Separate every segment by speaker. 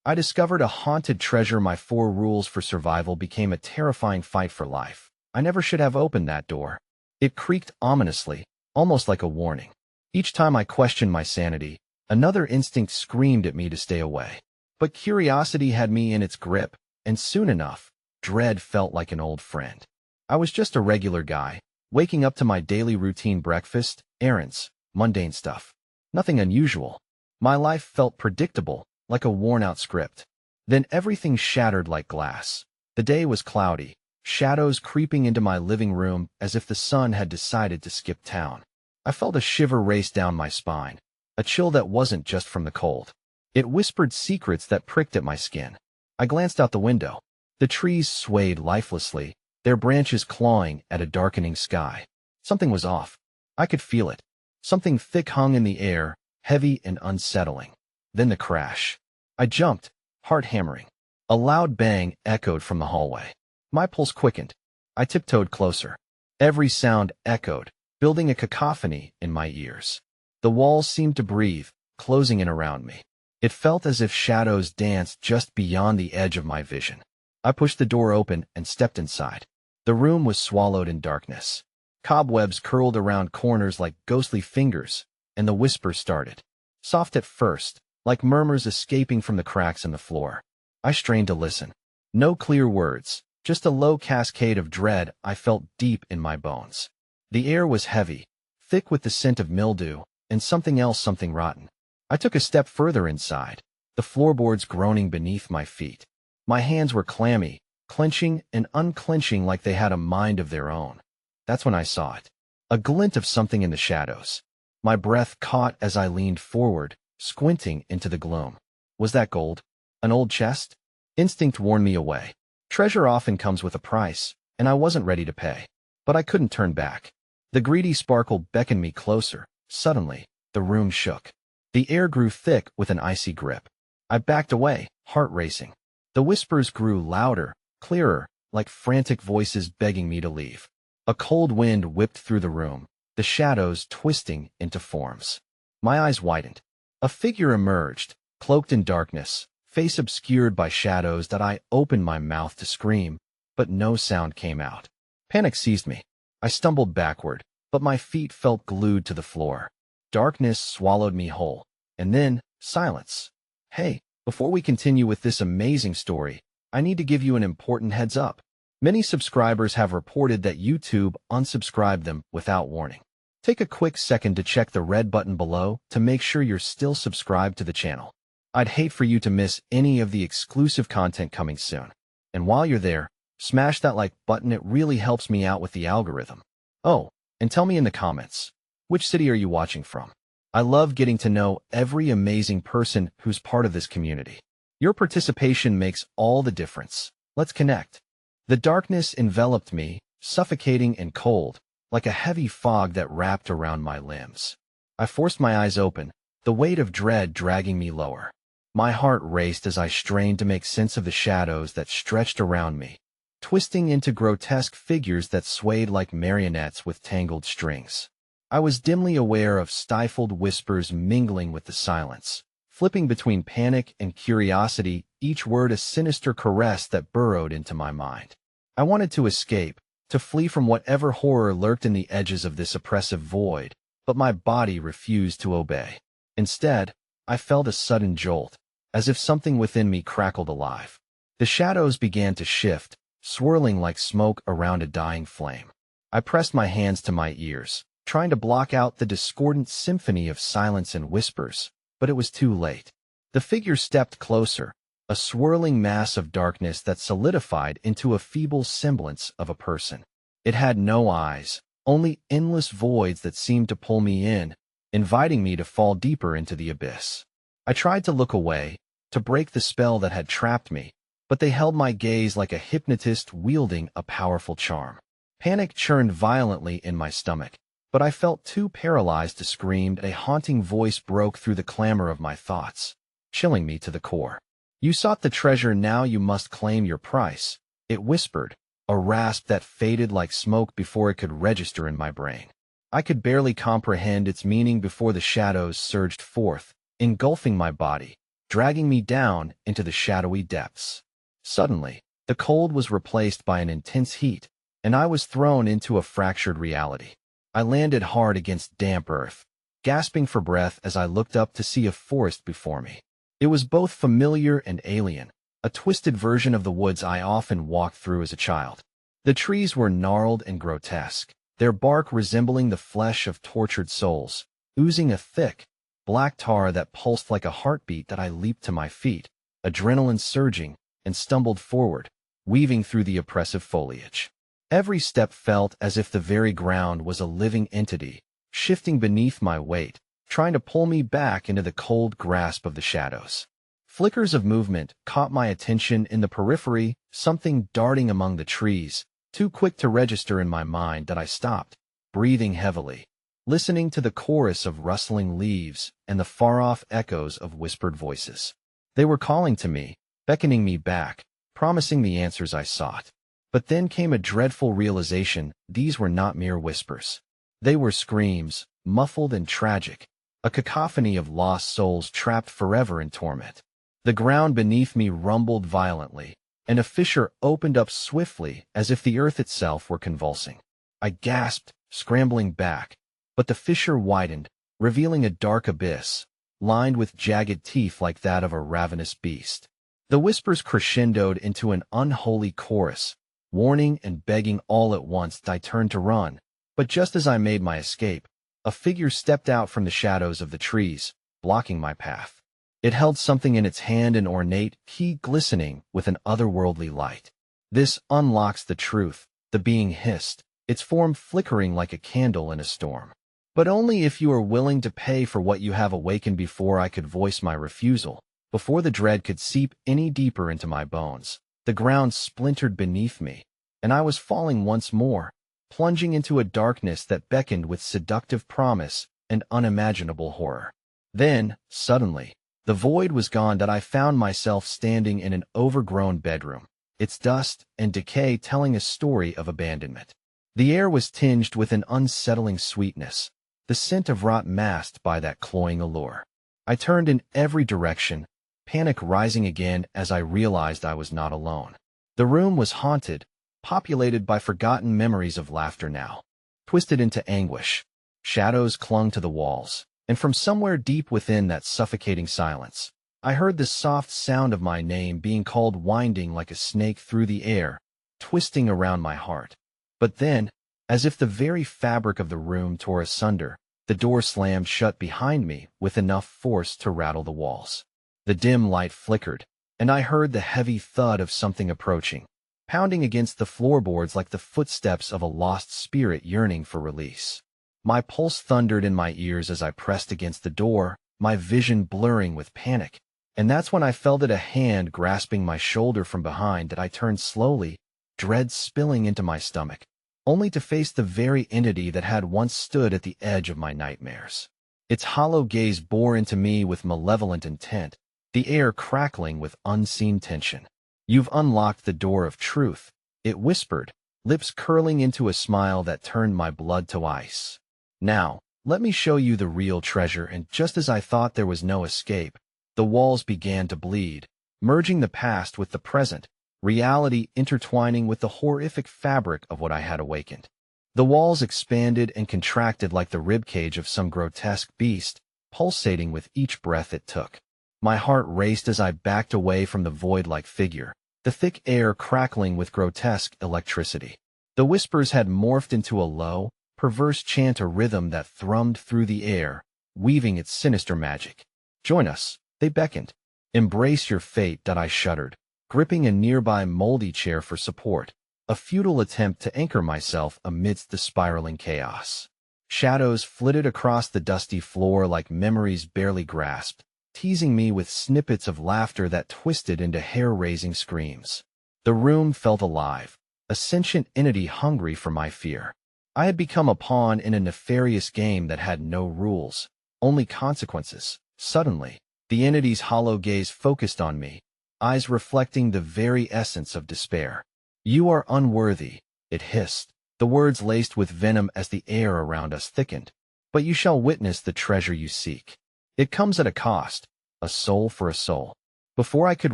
Speaker 1: I discovered a haunted treasure. My 4 rules for survival became a terrifying fight for life. I never should have opened that door. It creaked ominously, almost like a warning. Each time I questioned my sanity, another instinct screamed at me to stay away. But curiosity had me in its grip, and soon enough, dread felt like an old friend. I was just a regular guy, waking up to my daily routine: breakfast, errands, mundane stuff. Nothing unusual. My life felt predictable, like a worn-out script. Then everything shattered like glass. The day was cloudy, shadows creeping into my living room as if the sun had decided to skip town. I felt a shiver race down my spine, a chill that wasn't just from the cold. It whispered secrets that pricked at my skin. I glanced out the window. The trees swayed lifelessly, their branches clawing at a darkening sky. Something was off. I could feel it. Something thick hung in the air, heavy and unsettling. Then the crash. I jumped, heart hammering. A loud bang echoed from the hallway. My pulse quickened. I tiptoed closer. Every sound echoed, building a cacophony in my ears. The walls seemed to breathe, closing in around me. It felt as if shadows danced just beyond the edge of my vision. I pushed the door open and stepped inside. The room was swallowed in darkness. Cobwebs curled around corners like ghostly fingers, and the whisper started. Soft at first, like murmurs escaping from the cracks in the floor. I strained to listen. No clear words, just a low cascade of dread I felt deep in my bones. The air was heavy, thick with the scent of mildew, and something rotten. I took a step further inside, the floorboards groaning beneath my feet. My hands were clammy, clenching and unclenching like they had a mind of their own. That's when I saw it. A glint of something in the shadows. My breath caught as I leaned forward, squinting into the gloom. Was that gold? An old chest? Instinct warned me away. Treasure often comes with a price, and I wasn't ready to pay. But I couldn't turn back. The greedy sparkle beckoned me closer. Suddenly, the room shook. The air grew thick with an icy grip. I backed away, heart racing. The whispers grew louder, clearer, like frantic voices begging me to leave. A cold wind whipped through the room, the shadows twisting into forms. My eyes widened. A figure emerged, cloaked in darkness, face obscured by shadows that I opened my mouth to scream, but no sound came out. Panic seized me. I stumbled backward, but my feet felt glued to the floor. Darkness swallowed me whole, and then silence. Hey, before we continue with this amazing story, I need to give you an important heads up. Many subscribers have reported that YouTube unsubscribed them without warning. Take a quick second to check the red button below to make sure you're still subscribed to the channel. I'd hate for you to miss any of the exclusive content coming soon. And while you're there, smash that like button. It really helps me out with the algorithm. Oh, and tell me in the comments, which city are you watching from? I love getting to know every amazing person who's part of this community. Your participation makes all the difference. Let's connect. The darkness enveloped me, suffocating and cold, like a heavy fog that wrapped around my limbs. I forced my eyes open, the weight of dread dragging me lower. My heart raced as I strained to make sense of the shadows that stretched around me, twisting into grotesque figures that swayed like marionettes with tangled strings. I was dimly aware of stifled whispers mingling with the silence, flipping between panic and curiosity, each word a sinister caress that burrowed into my mind. I wanted to escape, to flee from whatever horror lurked in the edges of this oppressive void, but my body refused to obey. Instead, I felt a sudden jolt, as if something within me crackled alive. The shadows began to shift, swirling like smoke around a dying flame. I pressed my hands to my ears, trying to block out the discordant symphony of silence and whispers, but it was too late. The figure stepped closer, a swirling mass of darkness that solidified into a feeble semblance of a person. It had no eyes, only endless voids that seemed to pull me in, inviting me to fall deeper into the abyss. I tried to look away, to break the spell that had trapped me, but they held my gaze like a hypnotist wielding a powerful charm. Panic churned violently in my stomach, but I felt too paralyzed to scream. A haunting voice broke through the clamor of my thoughts, chilling me to the core. "You sought the treasure, now you must claim your price," it whispered, a rasp that faded like smoke before it could register in my brain. I could barely comprehend its meaning before the shadows surged forth, engulfing my body, dragging me down into the shadowy depths. Suddenly, the cold was replaced by an intense heat, and I was thrown into a fractured reality. I landed hard against damp earth, gasping for breath as I looked up to see a forest before me. It was both familiar and alien, a twisted version of the woods I often walked through as a child. The trees were gnarled and grotesque, their bark resembling the flesh of tortured souls, oozing a thick, black tar that pulsed like a heartbeat. That I leaped to my feet, adrenaline surging, and stumbled forward, weaving through the oppressive foliage. Every step felt as if the very ground was a living entity, shifting beneath my weight, trying to pull me back into the cold grasp of the shadows. Flickers of movement caught my attention in the periphery, something darting among the trees, too quick to register in my mind that I stopped, breathing heavily, listening to the chorus of rustling leaves and the far-off echoes of whispered voices. They were calling to me, beckoning me back, promising the answers I sought. But then came a dreadful realization: these were not mere whispers. They were screams, muffled and tragic, a cacophony of lost souls trapped forever in torment. The ground beneath me rumbled violently, and a fissure opened up swiftly as if the earth itself were convulsing. I gasped, scrambling back, but the fissure widened, revealing a dark abyss, lined with jagged teeth like that of a ravenous beast. The whispers crescendoed into an unholy chorus, warning and begging all at once. I turned to run, but just as I made my escape, a figure stepped out from the shadows of the trees, blocking my path. It held something in its hand, an ornate key glistening with an otherworldly light. "This unlocks the truth," the being hissed, its form flickering like a candle in a storm. "But only if you are willing to pay for what you have awakened." Before I could voice my refusal, before the dread could seep any deeper into my bones, the ground splintered beneath me, and I was falling once more, plunging into a darkness that beckoned with seductive promise and unimaginable horror. Then, suddenly, the void was gone. That I found myself standing in an overgrown bedroom, its dust and decay telling a story of abandonment. The air was tinged with an unsettling sweetness, the scent of rot masked by that cloying allure. I turned in every direction, panic rising again as I realized I was not alone. The room was haunted, populated by forgotten memories of laughter now twisted into anguish. Shadows clung to the walls, and from somewhere deep within that suffocating silence, I heard the soft sound of my name being called, winding like a snake through the air, twisting around my heart. But then, as if the very fabric of the room tore asunder, the door slammed shut behind me with enough force to rattle the walls. The dim light flickered, and I heard the heavy thud of something approaching, pounding against the floorboards like the footsteps of a lost spirit yearning for release. My pulse thundered in my ears as I pressed against the door, my vision blurring with panic. And that's when I felt a hand grasping my shoulder from behind. That I turned slowly, dread spilling into my stomach, only to face the very entity that had once stood at the edge of my nightmares. Its hollow gaze bore into me with malevolent intent, the air crackling with unseen tension. "You've unlocked the door of truth," it whispered, lips curling into a smile that turned my blood to ice. "Now, let me show you the real treasure." And just as I thought there was no escape, the walls began to bleed, merging the past with the present, reality intertwining with the horrific fabric of what I had awakened. The walls expanded and contracted like the ribcage of some grotesque beast, pulsating with each breath it took. My heart raced as I backed away from the void-like figure, the thick air crackling with grotesque electricity. The whispers had morphed into a low, perverse chant, a rhythm that thrummed through the air, weaving its sinister magic. "Join us," they beckoned. "Embrace your fate." I shuddered, gripping a nearby moldy chair for support, a futile attempt to anchor myself amidst the spiraling chaos. Shadows flitted across the dusty floor like memories barely grasped, teasing me with snippets of laughter that twisted into hair-raising screams. The room felt alive, a sentient entity hungry for my fear. I had become a pawn in a nefarious game that had no rules, only consequences. Suddenly, the entity's hollow gaze focused on me, eyes reflecting the very essence of despair. "You are unworthy," it hissed, the words laced with venom as the air around us thickened. "But you shall witness the treasure you seek. It comes at a cost, a soul for a soul. Before I could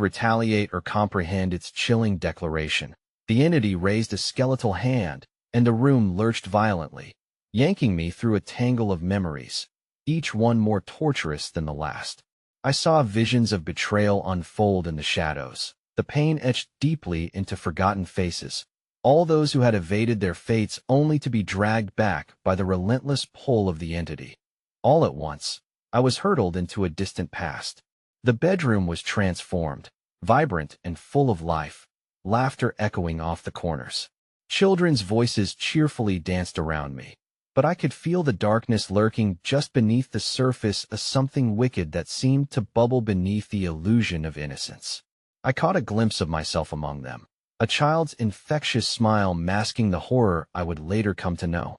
Speaker 1: retaliate or comprehend its chilling declaration, the entity raised a skeletal hand, and the room lurched violently, yanking me through a tangle of memories, each one more torturous than the last. I saw visions of betrayal unfold in the shadows, the pain etched deeply into forgotten faces, all those who had evaded their fates only to be dragged back by the relentless pull of the entity. All at once, I was hurtled into a distant past. The bedroom was transformed, vibrant and full of life, laughter echoing off the corners. Children's voices cheerfully danced around me, but I could feel the darkness lurking just beneath the surface, a something wicked that seemed to bubble beneath the illusion of innocence. I caught a glimpse of myself among them, a child's infectious smile masking the horror I would later come to know.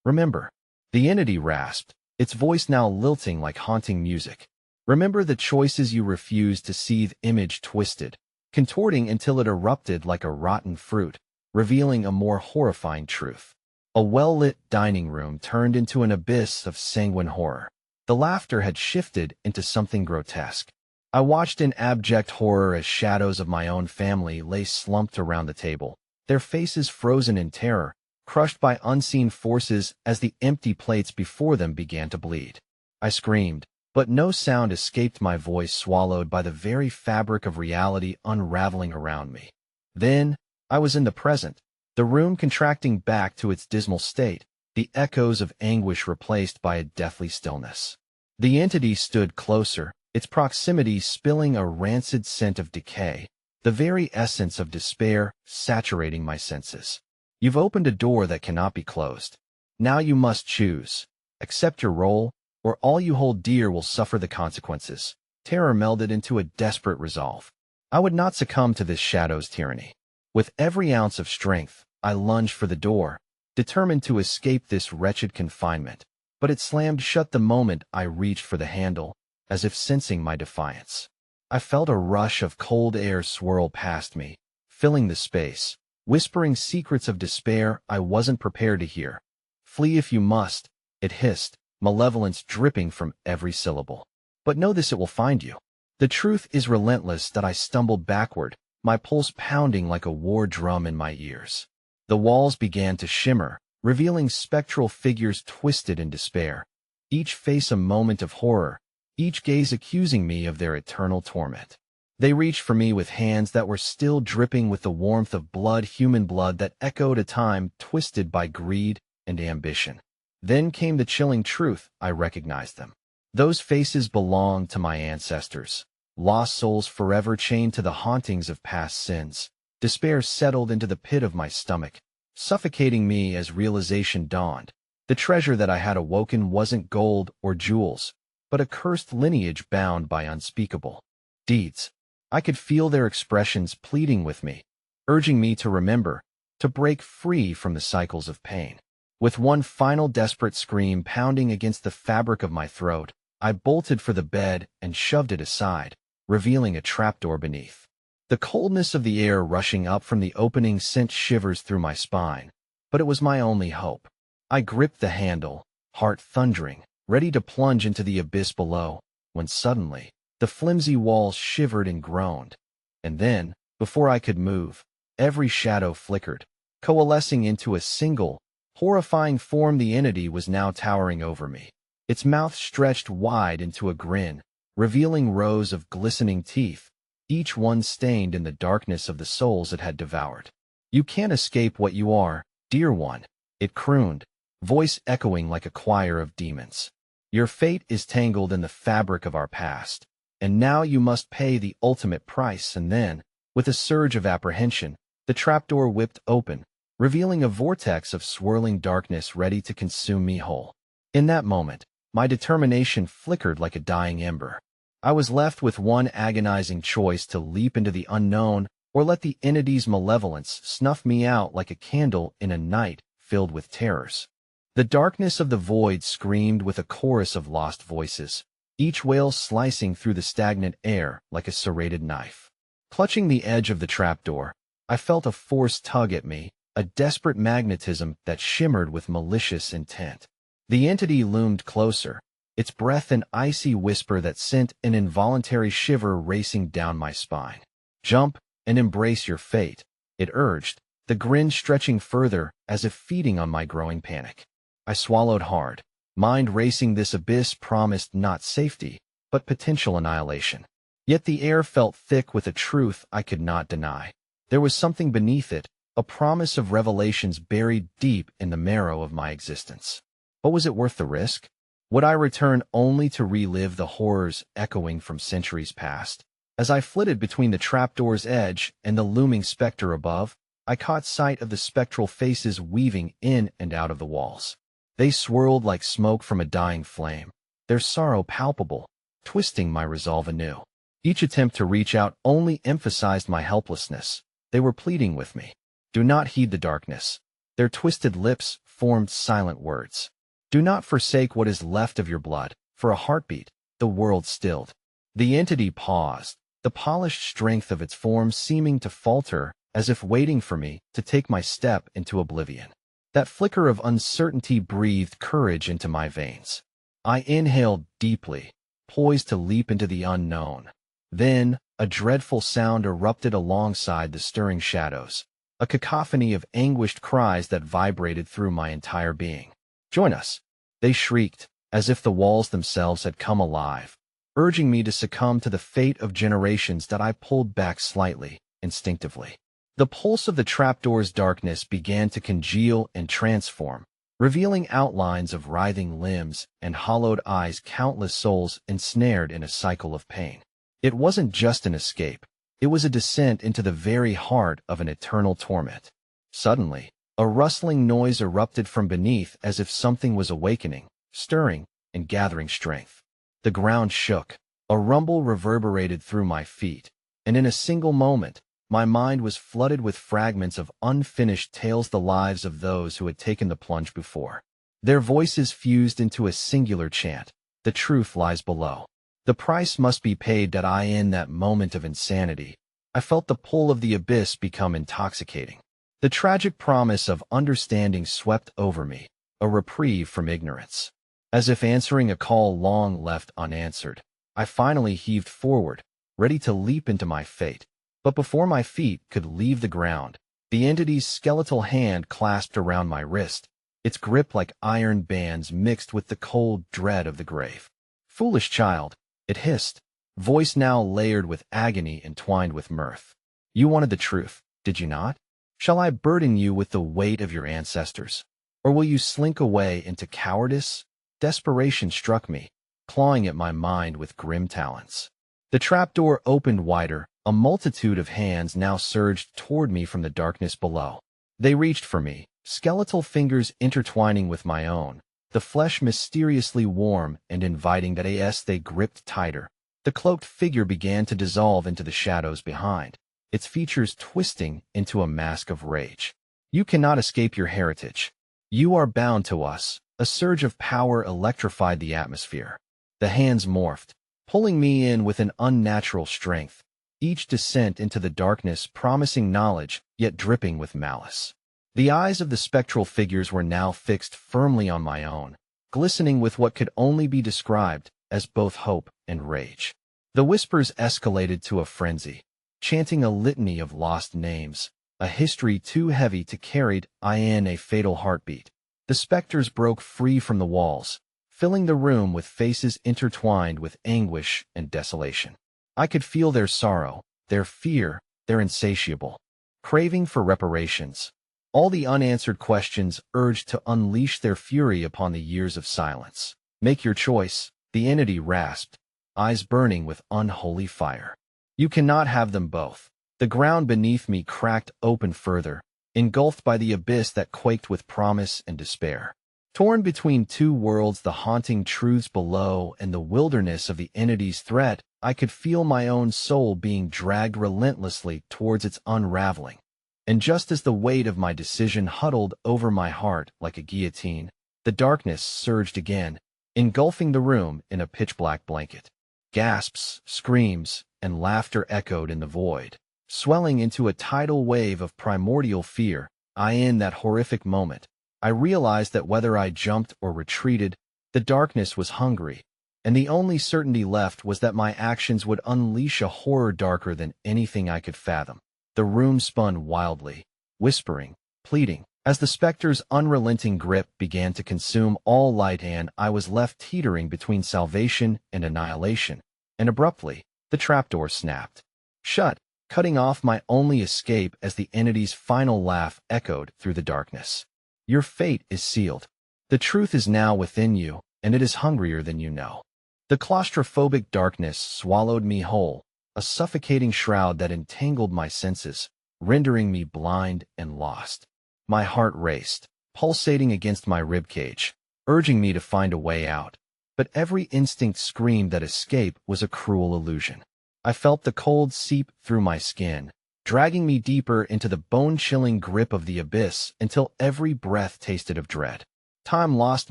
Speaker 1: Remember, the entity rasped, its voice now lilting like haunting music. Remember the choices you refused to see, the image twisted, contorting until it erupted like a rotten fruit, revealing a more horrifying truth. A well-lit dining room turned into an abyss of sanguine horror. The laughter had shifted into something grotesque. I watched in abject horror as shadows of my own family lay slumped around the table, their faces frozen in terror, crushed by unseen forces as the empty plates before them began to bleed. I screamed, but no sound escaped my voice, swallowed by the very fabric of reality unraveling around me. Then, I was in the present, the room contracting back to its dismal state, the echoes of anguish replaced by a deathly stillness. The entity stood closer, its proximity spilling a rancid scent of decay, the very essence of despair saturating my senses. You've opened a door that cannot be closed. Now you must choose. Accept your role, or all you hold dear will suffer the consequences. Terror melded into a desperate resolve. I would not succumb to this shadow's tyranny. With every ounce of strength, I lunged for the door, determined to escape this wretched confinement, but it slammed shut the moment I reached for the handle, as if sensing my defiance. I felt a rush of cold air swirl past me, filling the space, whispering secrets of despair I wasn't prepared to hear. Flee if you must, it hissed, malevolence dripping from every syllable. But know this, it will find you. The truth is relentless. That I stumbled backward, my pulse pounding like a war drum in my ears. The walls began to shimmer, revealing spectral figures twisted in despair, each face a moment of horror, each gaze accusing me of their eternal torment. They reached for me with hands that were still dripping with the warmth of blood, human blood that echoed a time twisted by greed and ambition. Then came the chilling truth. I recognized them. Those faces belonged to my ancestors, lost souls forever chained to the hauntings of past sins. Despair settled into the pit of my stomach, suffocating me as realization dawned. The treasure that I had awoken wasn't gold or jewels, but a cursed lineage bound by unspeakable deeds. I could feel their expressions pleading with me, urging me to remember, to break free from the cycles of pain. With one final desperate scream pounding against the fabric of my throat, I bolted for the bed and shoved it aside, revealing a trapdoor beneath. The coldness of the air rushing up from the opening sent shivers through my spine, but it was my only hope. I gripped the handle, heart thundering, ready to plunge into the abyss below, when suddenly, the flimsy walls shivered and groaned. And then, before I could move, every shadow flickered, coalescing into a single, horrifying form. The entity was now towering over me, its mouth stretched wide into a grin, revealing rows of glistening teeth, each one stained in the darkness of the souls it had devoured. You can't escape what you are, dear one, it crooned, voice echoing like a choir of demons. Your fate is tangled in the fabric of our past, and now you must pay the ultimate price. And then, with a surge of apprehension, the trapdoor whipped open, revealing a vortex of swirling darkness ready to consume me whole. In that moment, my determination flickered like a dying ember. I was left with one agonizing choice: to leap into the unknown or let the entity's malevolence snuff me out like a candle in a night filled with terrors. The darkness of the void screamed with a chorus of lost voices, each wail slicing through the stagnant air like a serrated knife. Clutching the edge of the trapdoor, I felt a force tug at me, a desperate magnetism that shimmered with malicious intent. The entity loomed closer, its breath an icy whisper that sent an involuntary shiver racing down my spine. "Jump and embrace your fate," it urged, the grin stretching further as if feeding on my growing panic. I swallowed hard. Mind racing, this abyss promised not safety, but potential annihilation. Yet the air felt thick with a truth I could not deny. There was something beneath it, a promise of revelations buried deep in the marrow of my existence. But was it worth the risk? Would I return only to relive the horrors echoing from centuries past? As I flitted between the trapdoor's edge and the looming specter above, I caught sight of the spectral faces weaving in and out of the walls. They swirled like smoke from a dying flame, their sorrow palpable, twisting my resolve anew. Each attempt to reach out only emphasized my helplessness. They were pleading with me. "Do not heed the darkness." Their twisted lips formed silent words. "Do not forsake what is left of your blood." For a heartbeat, the world stilled. The entity paused, the polished strength of its form seeming to falter, as if waiting for me to take my step into oblivion. That flicker of uncertainty breathed courage into my veins. I inhaled deeply, poised to leap into the unknown. Then, a dreadful sound erupted alongside the stirring shadows, a cacophony of anguished cries that vibrated through my entire being. "Join us!" they shrieked, as if the walls themselves had come alive, urging me to succumb to the fate of generations. That I pulled back slightly, instinctively. The pulse of the trapdoor's darkness began to congeal and transform, revealing outlines of writhing limbs and hollowed eyes, countless souls ensnared in a cycle of pain. It wasn't just an escape. It was a descent into the very heart of an eternal torment. Suddenly, a rustling noise erupted from beneath as if something was awakening, stirring, and gathering strength. The ground shook. A rumble reverberated through my feet, and in a single moment, my mind was flooded with fragments of unfinished tales, the lives of those who had taken the plunge before. Their voices fused into a singular chant: "The truth lies below. The price must be paid." In that moment of insanity, I felt the pull of the abyss become intoxicating. The tragic promise of understanding swept over me, a reprieve from ignorance. As if answering a call long left unanswered, I finally heaved forward, ready to leap into my fate. But before my feet could leave the ground, the entity's skeletal hand clasped around my wrist, its grip like iron bands mixed with the cold dread of the grave. "Foolish child," it hissed, voice now layered with agony entwined with mirth. "You wanted the truth, did you not? Shall I burden you with the weight of your ancestors? Or will you slink away into cowardice?" Desperation struck me, clawing at my mind with grim talons. The trapdoor opened wider. A multitude of hands now surged toward me from the darkness below. They reached for me, skeletal fingers intertwining with my own, the flesh mysteriously warm and inviting. As they gripped tighter, the cloaked figure began to dissolve into the shadows behind, its features twisting into a mask of rage. "You cannot escape your heritage. You are bound to us." A surge of power electrified the atmosphere. The hands morphed, pulling me in with an unnatural strength, each descent into the darkness promising knowledge, yet dripping with malice. The eyes of the spectral figures were now fixed firmly on my own, glistening with what could only be described as both hope and rage. The whispers escalated to a frenzy, chanting a litany of lost names, a history too heavy to carry in a fatal heartbeat. The specters broke free from the walls, filling the room with faces intertwined with anguish and desolation. I could feel their sorrow, their fear, their insatiable craving for reparations. All the unanswered questions urged to unleash their fury upon the years of silence. "Make your choice," the entity rasped, eyes burning with unholy fire. "You cannot have them both." The ground beneath me cracked open further, engulfed by the abyss that quaked with promise and despair. Torn between two worlds, the haunting truths below and the wilderness of the entity's threat, I could feel my own soul being dragged relentlessly towards its unraveling. And just as the weight of my decision huddled over my heart like a guillotine, the darkness surged again, engulfing the room in a pitch-black blanket. Gasps, screams, and laughter echoed in the void, swelling into a tidal wave of primordial fear. In that horrific moment, I realized that whether I jumped or retreated, The darkness was hungry, and the only certainty left was that my actions would unleash a horror darker than anything I could fathom. The room spun wildly, whispering, pleading, as the specter's unrelenting grip began to consume all light, and I was left teetering between salvation and annihilation. And abruptly, the trapdoor snapped shut, cutting off my only escape as the entity's final laugh echoed through the darkness. Your fate is sealed. The truth is now within you, and it is hungrier than you know. The claustrophobic darkness swallowed me whole, a suffocating shroud that entangled my senses, rendering me blind and lost. My heart raced, pulsating against my ribcage, urging me to find a way out. But every instinct screamed that escape was a cruel illusion. I felt the cold seep through my skin, dragging me deeper into the bone-chilling grip of the abyss until every breath tasted of dread. Time lost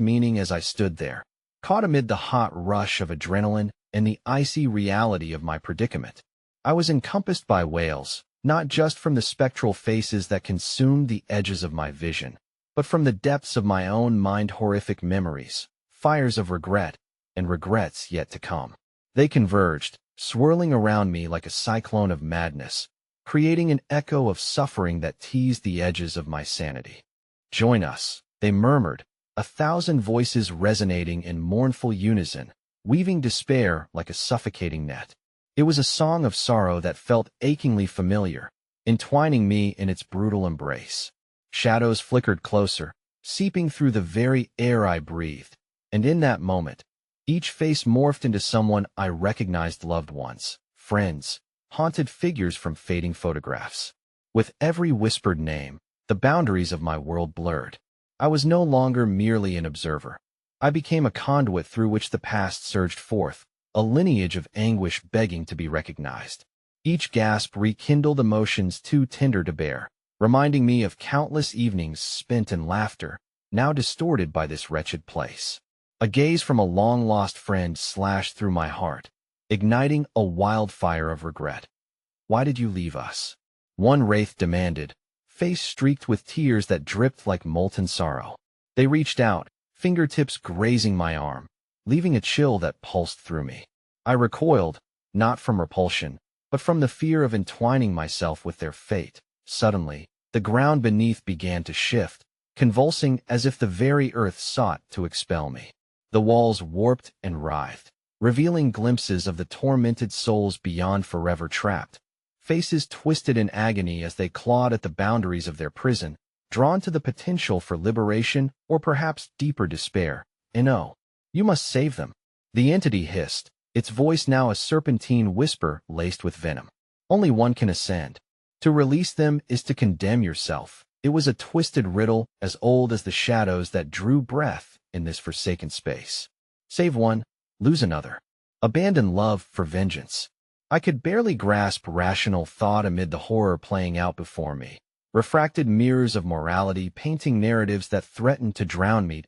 Speaker 1: meaning as I stood there, caught amid the hot rush of adrenaline and the icy reality of my predicament. I was encompassed by wails, not just from the spectral faces that consumed the edges of my vision, but from the depths of my own mind, horrific memories, fires of regret, and regrets yet to come. They converged, swirling around me like a cyclone of madness, creating an echo of suffering that teased the edges of my sanity. Join us, they murmured, 1,000 voices resonating in mournful unison, weaving despair like a suffocating net. It was a song of sorrow that felt achingly familiar, entwining me in its brutal embrace. Shadows flickered closer, seeping through the very air I breathed, and in that moment, each face morphed into someone I recognized, loved ones, friends, haunted figures from fading photographs. With every whispered name, the boundaries of my world blurred. I was no longer merely an observer. I became a conduit through which the past surged forth, a lineage of anguish begging to be recognized. Each gasp rekindled emotions too tender to bear, reminding me of countless evenings spent in laughter, now distorted by this wretched place. A gaze from a long-lost friend slashed through my heart, igniting a wildfire of regret. Why did you leave us? One wraith demanded, face streaked with tears that dripped like molten sorrow. They reached out, fingertips grazing my arm, leaving a chill that pulsed through me. I recoiled, not from repulsion, but from the fear of entwining myself with their fate. Suddenly, the ground beneath began to shift, convulsing as if the very earth sought to expel me. The walls warped and writhed, revealing glimpses of the tormented souls beyond, forever trapped. Faces twisted in agony as they clawed at the boundaries of their prison, drawn to the potential for liberation or perhaps deeper despair. No, you must save them. The entity hissed, its voice now a serpentine whisper laced with venom. Only one can ascend. To release them is to condemn yourself. It was a twisted riddle as old as the shadows that drew breath in this forsaken space. Save one, lose another. Abandon love for vengeance. I could barely grasp rational thought amid the horror playing out before me. Refracted mirrors of morality painting narratives that threatened to drown me.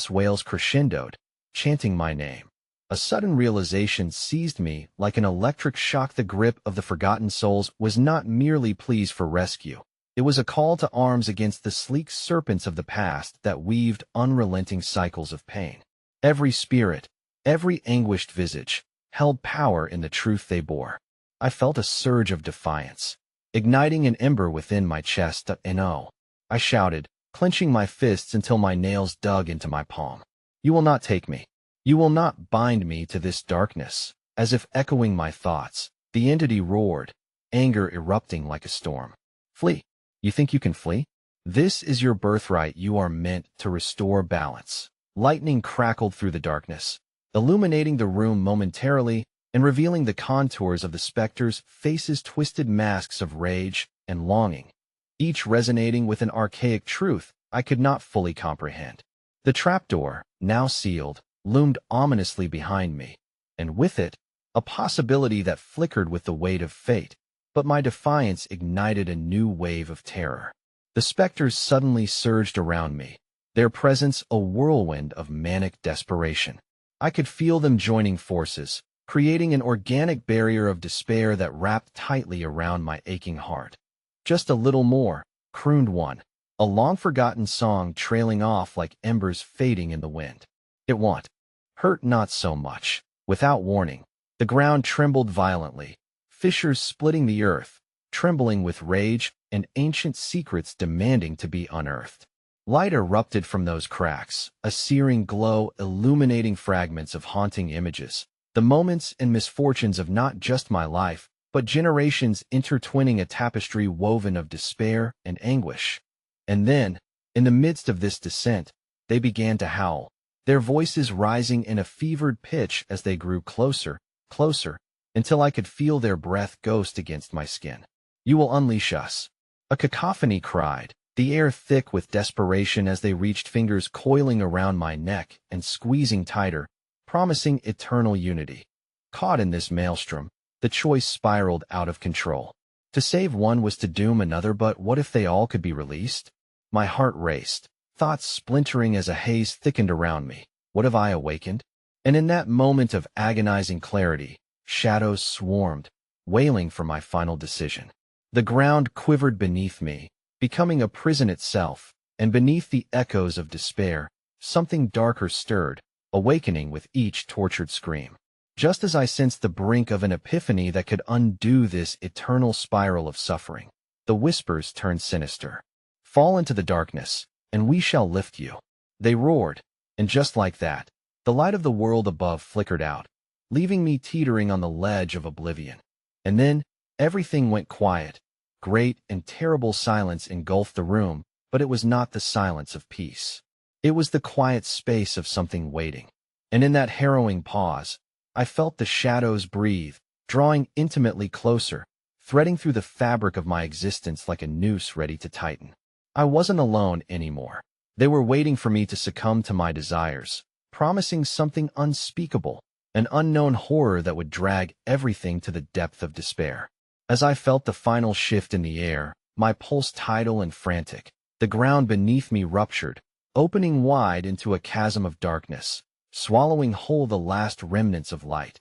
Speaker 1: Wails crescendoed, chanting my name. A sudden realization seized me like an electric shock. The grip of the forgotten souls was not merely pleas for rescue. It was a call to arms against the sleek serpents of the past that weaved unrelenting cycles of pain. Every spirit, every anguished visage, held power in the truth they bore. I felt a surge of defiance, igniting an ember within my chest. No, I shouted, clenching my fists until my nails dug into my palm. You will not take me. You will not bind me to this darkness. As if echoing my thoughts, the entity roared, anger erupting like a storm. Flee. You think you can flee? This is your birthright. You are meant to restore balance. Lightning crackled through the darkness, illuminating the room momentarily and revealing the contours of the specters' faces, twisted masks of rage and longing, each resonating with an archaic truth I could not fully comprehend. The trapdoor, now sealed, loomed ominously behind me, and with it, a possibility that flickered with the weight of fate. But my defiance ignited a new wave of terror. The specters suddenly surged around me, their presence a whirlwind of manic desperation. I could feel them joining forces, creating an organic barrier of despair that wrapped tightly around my aching heart. Just a little more, crooned one, a long-forgotten song trailing off like embers fading in the wind. It won't. Hurt not so much. Without warning, the ground trembled violently, fissures splitting the earth, trembling with rage and ancient secrets demanding to be unearthed. Light erupted from those cracks, a searing glow illuminating fragments of haunting images, the moments and misfortunes of not just my life, but generations intertwining a tapestry woven of despair and anguish. And then, in the midst of this descent, they began to howl, their voices rising in a fevered pitch as they grew closer, closer, until I could feel their breath ghost against my skin. "You will unleash us," a cacophony cried, the air thick with desperation as they reached, fingers coiling around my neck and squeezing tighter, promising eternal unity. Caught in this maelstrom, the choice spiraled out of control. To save one was to doom another, but what if they all could be released? My heart raced, thoughts splintering as a haze thickened around me. What have I awakened? And in that moment of agonizing clarity, shadows swarmed, wailing for my final decision. The ground quivered beneath me, becoming a prison itself, and beneath the echoes of despair, something darker stirred, awakening with each tortured scream. Just as I sensed the brink of an epiphany that could undo this eternal spiral of suffering, the whispers turned sinister. "Fall into the darkness, and we shall lift you." They roared, and just like that, the light of the world above flickered out, leaving me teetering on the ledge of oblivion. And then, everything went quiet. Great and terrible silence engulfed the room, but it was not the silence of peace. It was the quiet space of something waiting. And in that harrowing pause, I felt the shadows breathe, drawing intimately closer, threading through the fabric of my existence like a noose ready to tighten. I wasn't alone anymore. They were waiting for me to succumb to my desires, promising something unspeakable, an unknown horror that would drag everything to the depth of despair. As I felt the final shift in the air, my pulse tidal and frantic, the ground beneath me ruptured, opening wide into a chasm of darkness, swallowing whole the last remnants of light.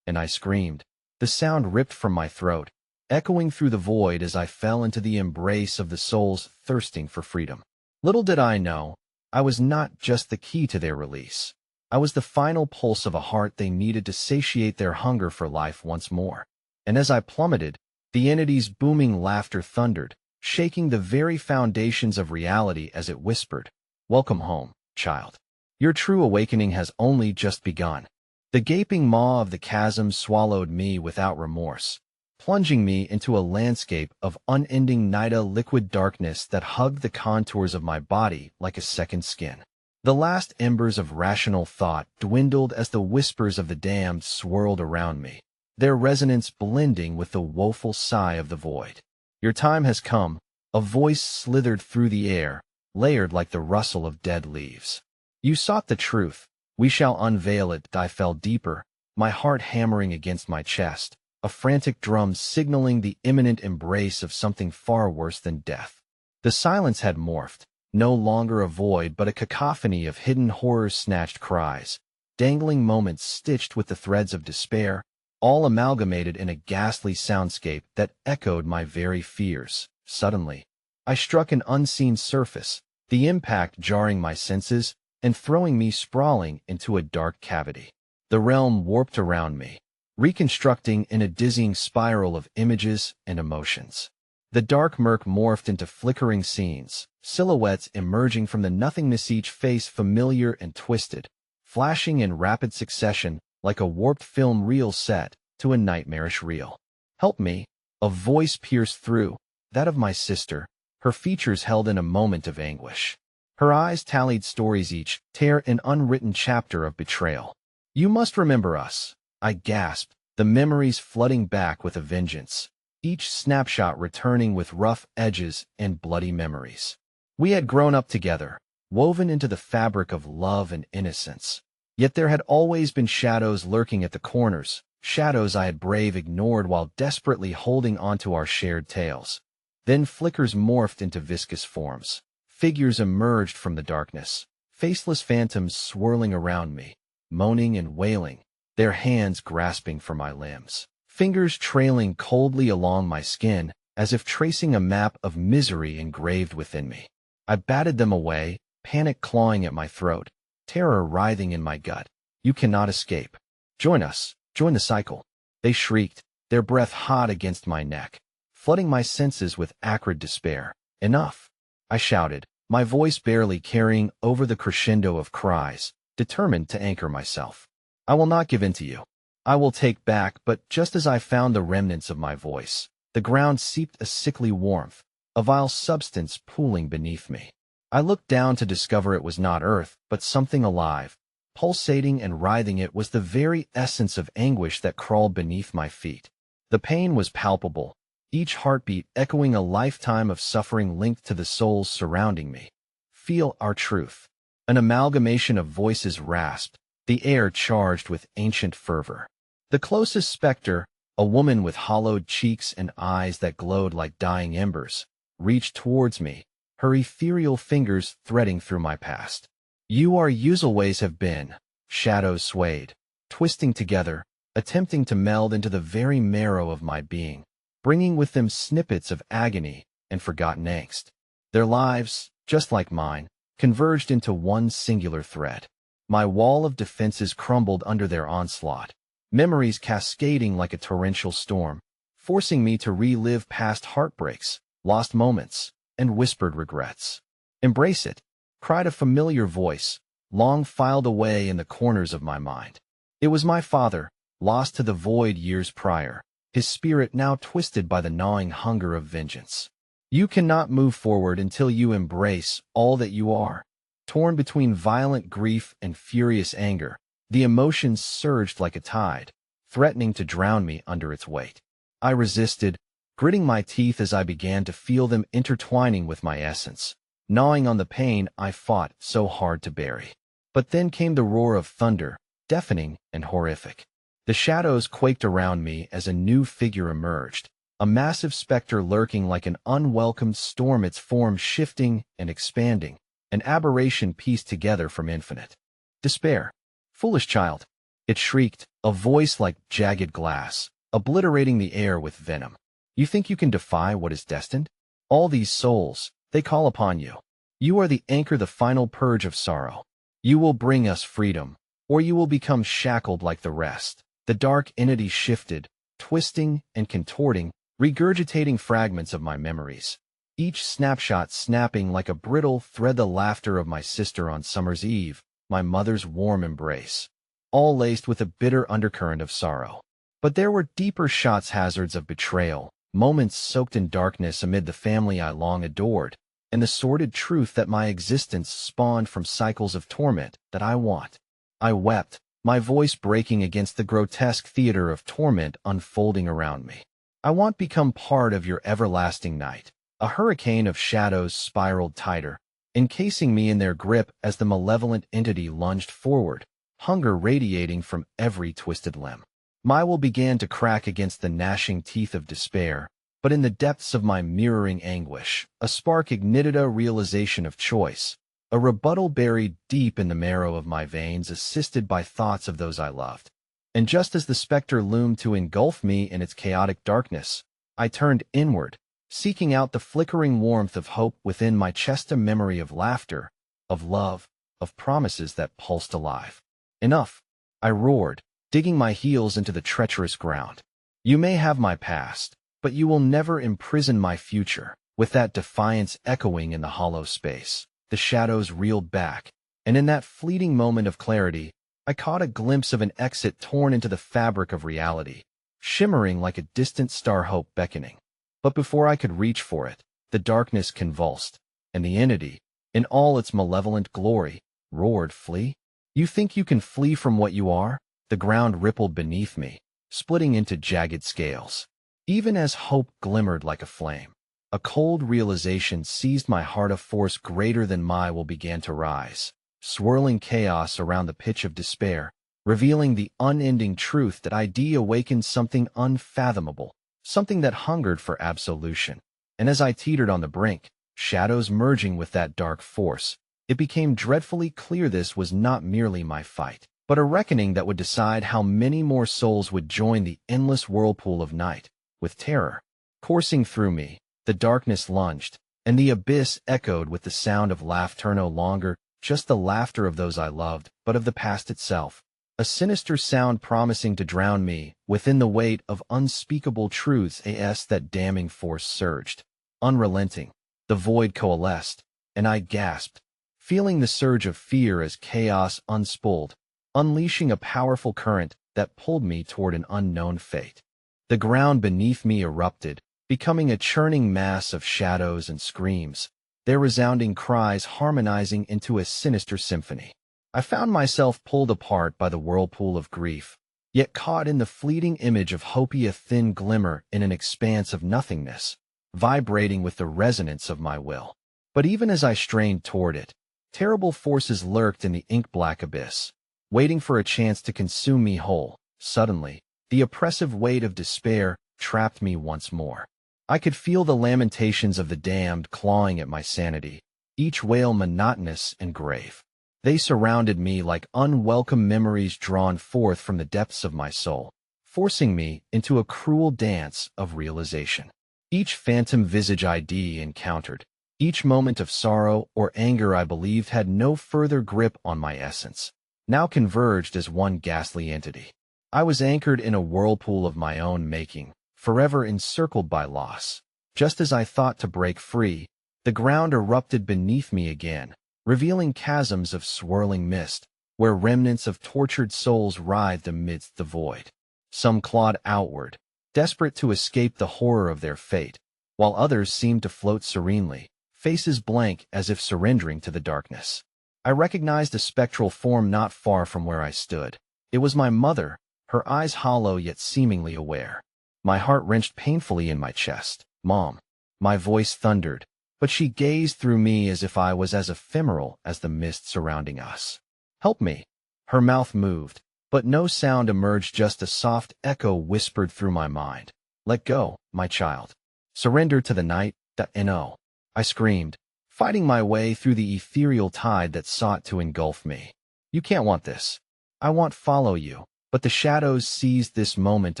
Speaker 1: And I screamed. The sound ripped from my throat, echoing through the void as I fell into the embrace of the souls thirsting for freedom. Little did I know, I was not just the key to their release. I was the final pulse of a heart they needed to satiate their hunger for life once more. And as I plummeted, the entity's booming laughter thundered, shaking the very foundations of reality as it whispered, "Welcome home, child. Your true awakening has only just begun." The gaping maw of the chasm swallowed me without remorse, plunging me into a landscape of unending Nida liquid darkness that hugged the contours of my body like a second skin. The last embers of rational thought dwindled as the whispers of the damned swirled around me, their resonance blending with the woeful sigh of the void. "Your time has come," a voice slithered through the air, layered like the rustle of dead leaves. "You sought the truth. We shall unveil it." I fell deeper, my heart hammering against my chest, a frantic drum signaling the imminent embrace of something far worse than death. The silence had morphed, no longer a void but a cacophony of hidden horror-snatched cries, dangling moments stitched with the threads of despair, all amalgamated in a ghastly soundscape that echoed my very fears. Suddenly, I struck an unseen surface, the impact jarring my senses and throwing me sprawling into a dark cavity. The realm warped around me, reconstructing in a dizzying spiral of images and emotions. The dark murk morphed into flickering scenes, silhouettes emerging from the nothingness, each face familiar and twisted, flashing in rapid succession like a warped film reel set to a nightmarish reel. "Help me!" A voice pierced through, that of my sister, her features held in a moment of anguish. Her eyes tallied stories, each tear an unwritten chapter of betrayal. "You must remember us," I gasped, the memories flooding back with a vengeance, each snapshot returning with rough edges and bloody memories. We had grown up together, woven into the fabric of love and innocence. Yet there had always been shadows lurking at the corners, shadows I had brave ignored while desperately holding onto our shared tales. Then flickers morphed into viscous forms. Figures emerged from the darkness, faceless phantoms swirling around me, moaning and wailing, their hands grasping for my limbs, fingers trailing coldly along my skin as if tracing a map of misery engraved within me. I batted them away, panic clawing at my throat, terror writhing in my gut. You cannot escape. Join us. Join the cycle. They shrieked, their breath hot against my neck, flooding my senses with acrid despair. Enough, I shouted, my voice barely carrying over the crescendo of cries, determined to anchor myself. I will not give in to you. I will take back, but just as I found the remnants of my voice, the ground seeped a sickly warmth, a vile substance pooling beneath me. I looked down to discover it was not earth, but something alive. Pulsating and writhing, it was the very essence of anguish that crawled beneath my feet. The pain was palpable, each heartbeat echoing a lifetime of suffering linked to the souls surrounding me. Feel our truth. An amalgamation of voices rasped, the air charged with ancient fervor. The closest specter, a woman with hollowed cheeks and eyes that glowed like dying embers, reached towards me, her ethereal fingers threading through my past. You are always have been. Shadows swayed, twisting together, attempting to meld into the very marrow of my being, bringing with them snippets of agony and forgotten angst. Their lives, just like mine, converged into one singular thread. My wall of defenses crumbled under their onslaught, memories cascading like a torrential storm, forcing me to relive past heartbreaks, lost moments, and whispered regrets. Embrace it, cried a familiar voice, long filed away in the corners of my mind. It was my father, lost to the void years prior, his spirit now twisted by the gnawing hunger of vengeance. You cannot move forward until you embrace all that you are. Torn between violent grief and furious anger, the emotions surged like a tide, threatening to drown me under its weight. I resisted, gritting my teeth as I began to feel them intertwining with my essence, gnawing on the pain I fought so hard to bury. But then came the roar of thunder, deafening and horrific. The shadows quaked around me as a new figure emerged, a massive specter lurking like an unwelcomed storm, its form shifting and expanding, an aberration pieced together from infinite despair. Foolish child, it shrieked, a voice like jagged glass, obliterating the air with venom. You think you can defy what is destined? All these souls, they call upon you. You are the anchor, the final purge of sorrow. You will bring us freedom, or you will become shackled like the rest. The dark entity shifted, twisting and contorting, regurgitating fragments of my memories. Each snapshot snapping like a brittle thread, the laughter of my sister on summer's eve, my mother's warm embrace, all laced with a bitter undercurrent of sorrow. But there were deeper shots, hazards of betrayal, moments soaked in darkness amid the family I long adored, and the sordid truth that my existence spawned from cycles of torment that I want. I wept, my voice breaking against the grotesque theater of torment unfolding around me. I want become part of your everlasting night. A hurricane of shadows spiraled tighter, encasing me in their grip as the malevolent entity lunged forward, hunger radiating from every twisted limb. My will began to crack against the gnashing teeth of despair, but in the depths of my mirroring anguish, a spark ignited, a realization of choice, a rebuttal buried deep in the marrow of my veins, assisted by thoughts of those I loved. And just as the specter loomed to engulf me in its chaotic darkness, I turned inward, seeking out the flickering warmth of hope within my chest, a memory of laughter, of love, of promises that pulsed alive. Enough, I roared, digging my heels into the treacherous ground. You may have my past, but you will never imprison my future. With that defiance echoing in the hollow space, the shadows reeled back, and in that fleeting moment of clarity, I caught a glimpse of an exit torn into the fabric of reality, shimmering like a distant star, hope beckoning. But before I could reach for it, the darkness convulsed, and the entity, in all its malevolent glory, roared, "Flee? You think you can flee from what you are?" The ground rippled beneath me, splitting into jagged scales. Even as hope glimmered like a flame, a cold realization seized my heart. A force greater than my will began to rise, swirling chaos around the pitch of despair, revealing the unending truth that idea awakened something unfathomable, something that hungered for absolution. And as I teetered on the brink, shadows merging with that dark force, it became dreadfully clear this was not merely my fight, but a reckoning that would decide how many more souls would join the endless whirlpool of night. With terror coursing through me, the darkness lunged, and the abyss echoed with the sound of laughter, no longer just the laughter of those I loved, but of the past itself. a sinister sound promising to drown me within the weight of unspeakable truths. As that damning force surged, unrelenting, the void coalesced, and I gasped, feeling the surge of fear as chaos unspooled, unleashing a powerful current that pulled me toward an unknown fate. The ground beneath me erupted, becoming a churning mass of shadows and screams, their resounding cries harmonizing into a sinister symphony. I found myself pulled apart by the whirlpool of grief, yet caught in the fleeting image of hope, a thin glimmer in an expanse of nothingness, vibrating with the resonance of my will. But even as I strained toward it, terrible forces lurked in the ink-black abyss, waiting for a chance to consume me whole. Suddenly, the oppressive weight of despair trapped me once more. I could feel the lamentations of the damned clawing at my sanity, each wail monotonous and grave. They surrounded me like unwelcome memories drawn forth from the depths of my soul, forcing me into a cruel dance of realization. Each phantom visage I encountered, each moment of sorrow or anger I believed had no further grip on my essence, now converged as one ghastly entity. I was anchored in a whirlpool of my own making, forever encircled by loss. Just as I thought to break free, the ground erupted beneath me again, revealing chasms of swirling mist, where remnants of tortured souls writhed amidst the void. Some clawed outward, desperate to escape the horror of their fate, while others seemed to float serenely, faces blank as if surrendering to the darkness. I recognized a spectral form not far from where I stood. It was my mother, her eyes hollow yet seemingly aware. My heart wrenched painfully in my chest. "Mom." My voice thundered, but she gazed through me as if I was as ephemeral as the mist surrounding us. "Help me." Her mouth moved, but no sound emerged, just a soft echo whispered through my mind. "Let go, my child. Surrender to the night, no." I screamed, fighting my way through the ethereal tide that sought to engulf me. "You can't want this. I won't follow you." But the shadows seized this moment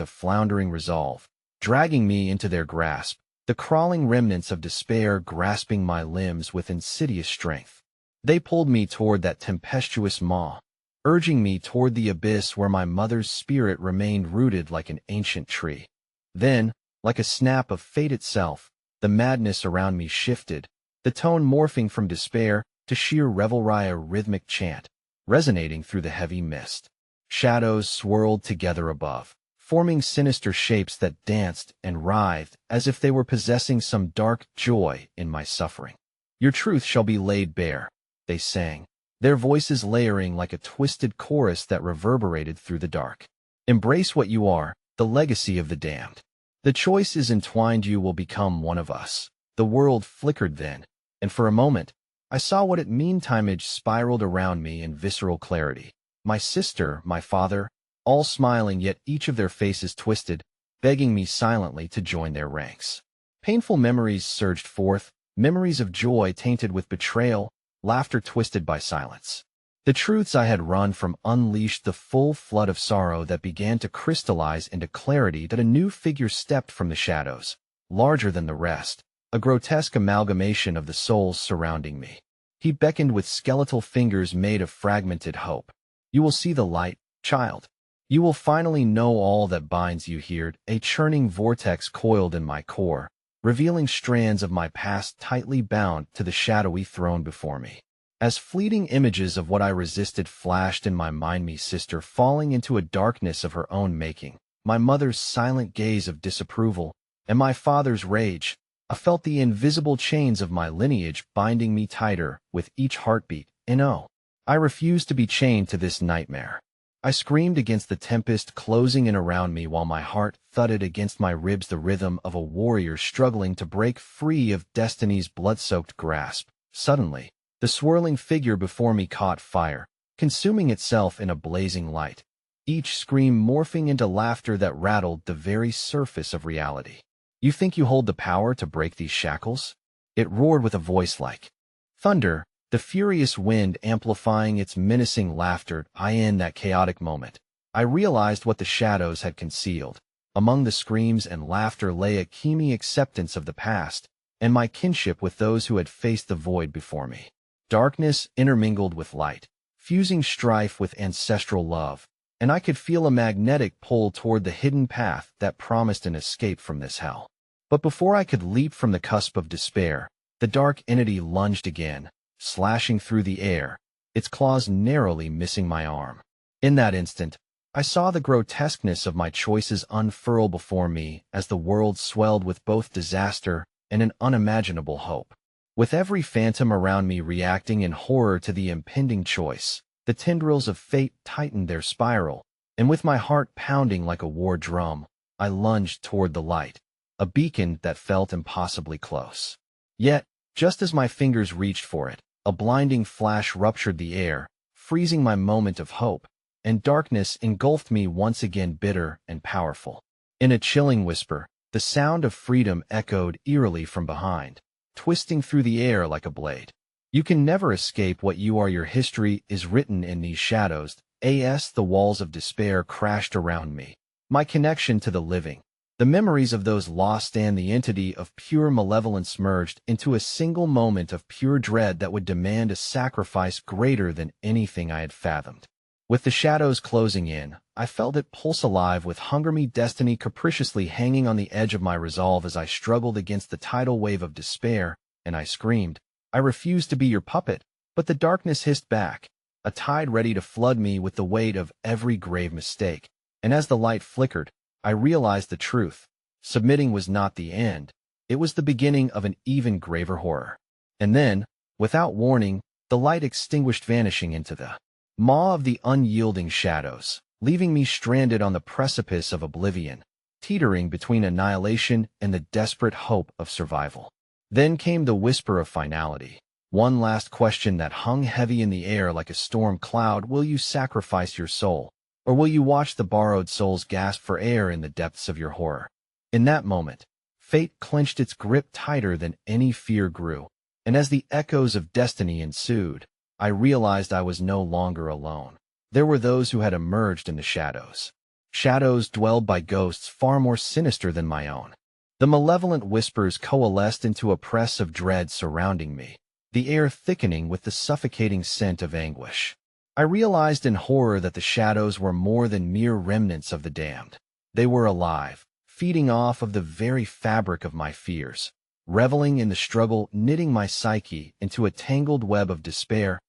Speaker 1: of floundering resolve, dragging me into their grasp, the crawling remnants of despair grasping my limbs with insidious strength. They pulled me toward that tempestuous maw, urging me toward the abyss where my mother's spirit remained rooted like an ancient tree. Then, like a snap of fate itself, the madness around me shifted, the tone morphing from despair to sheer revelry, a rhythmic chant, resonating through the heavy mist. Shadows swirled together above, forming sinister shapes that danced and writhed as if they were possessing some dark joy in my suffering. "Your truth shall be laid bare," they sang, their voices layering like a twisted chorus that reverberated through the dark. "Embrace what you are, the legacy of the damned. The choice is entwined, you will become one of us." The world flickered then, and for a moment, I saw what it meant. Image spiraled around me in visceral clarity. My sister, my father, all smiling, yet each of their faces twisted, begging me silently to join their ranks. Painful memories surged forth, memories of joy tainted with betrayal, laughter twisted by silence. The truths I had run from unleashed the full flood of sorrow that began to crystallize into clarity. That a new figure stepped from the shadows, larger than the rest, a grotesque amalgamation of the souls surrounding me. He beckoned with skeletal fingers made of fragmented hope. "You will see the light, child. You will finally know all that binds you here." A churning vortex coiled in my core, revealing strands of my past tightly bound to the shadowy throne before me. As fleeting images of what I resisted flashed in my mind, me sister falling into a darkness of her own making, my mother's silent gaze of disapproval, and my father's rage, I felt the invisible chains of my lineage binding me tighter with each heartbeat. No. I refused to be chained to this nightmare. I screamed against the tempest closing in around me while my heart thudded against my ribs, the rhythm of a warrior struggling to break free of destiny's blood-soaked grasp. Suddenly, the swirling figure before me caught fire, consuming itself in a blazing light, each scream morphing into laughter that rattled the very surface of reality. "You think you hold the power to break these shackles?" It roared with a voice like thunder, the furious wind amplifying its menacing laughter. In that chaotic moment, I realized what the shadows had concealed. Among the screams and laughter lay a keen acceptance of the past, and my kinship with those who had faced the void before me. Darkness intermingled with light, fusing strife with ancestral love, and I could feel a magnetic pull toward the hidden path that promised an escape from this hell. But before I could leap from the cusp of despair, the dark entity lunged again, slashing through the air, its claws narrowly missing my arm. In that instant, I saw the grotesqueness of my choices unfurl before me as the world swelled with both disaster and an unimaginable hope. With every phantom around me reacting in horror to the impending choice, the tendrils of fate tightened their spiral, and with my heart pounding like a war drum, I lunged toward the light, a beacon that felt impossibly close. Yet, just as my fingers reached for it, a blinding flash ruptured the air, freezing my moment of hope, and darkness engulfed me once again, bitter and powerful. In a chilling whisper, the sound of freedom echoed eerily from behind, twisting through the air like a blade. You can never escape what you are. Your history is written in these shadows. The walls of despair crashed around me. My connection to the living, the memories of those lost, and the entity of pure malevolence merged into a single moment of pure dread that would demand a sacrifice greater than anything I had fathomed. With the shadows closing in, I felt it pulse alive with hunger, me destiny capriciously hanging on the edge of my resolve as I struggled against the tidal wave of despair, and I screamed, "I refuse to be your puppet," but the darkness hissed back, a tide ready to flood me with the weight of every grave mistake, and as the light flickered, I realized the truth. Submitting was not the end, it was the beginning of an even graver horror. And then, without warning, the light extinguished, vanishing into the maw of the unyielding shadows, leaving me stranded on the precipice of oblivion, teetering between annihilation and the desperate hope of survival. Then came the whisper of finality, one last question that hung heavy in the air like a storm cloud. Will you sacrifice your soul, or will you watch the borrowed souls gasp for air in the depths of your horror? In that moment, fate clenched its grip tighter than any fear grew, and as the echoes of destiny ensued, I realized I was no longer alone. There were those who had emerged in the shadows. Shadows dwelled by ghosts far more sinister than my own. The malevolent whispers coalesced into a press of dread surrounding me, the air thickening with the suffocating scent of anguish. I realized in horror that the shadows were more than mere remnants of the damned. They were alive, feeding off of the very fabric of my fears, reveling in the struggle, knitting my psyche into a tangled web of despair.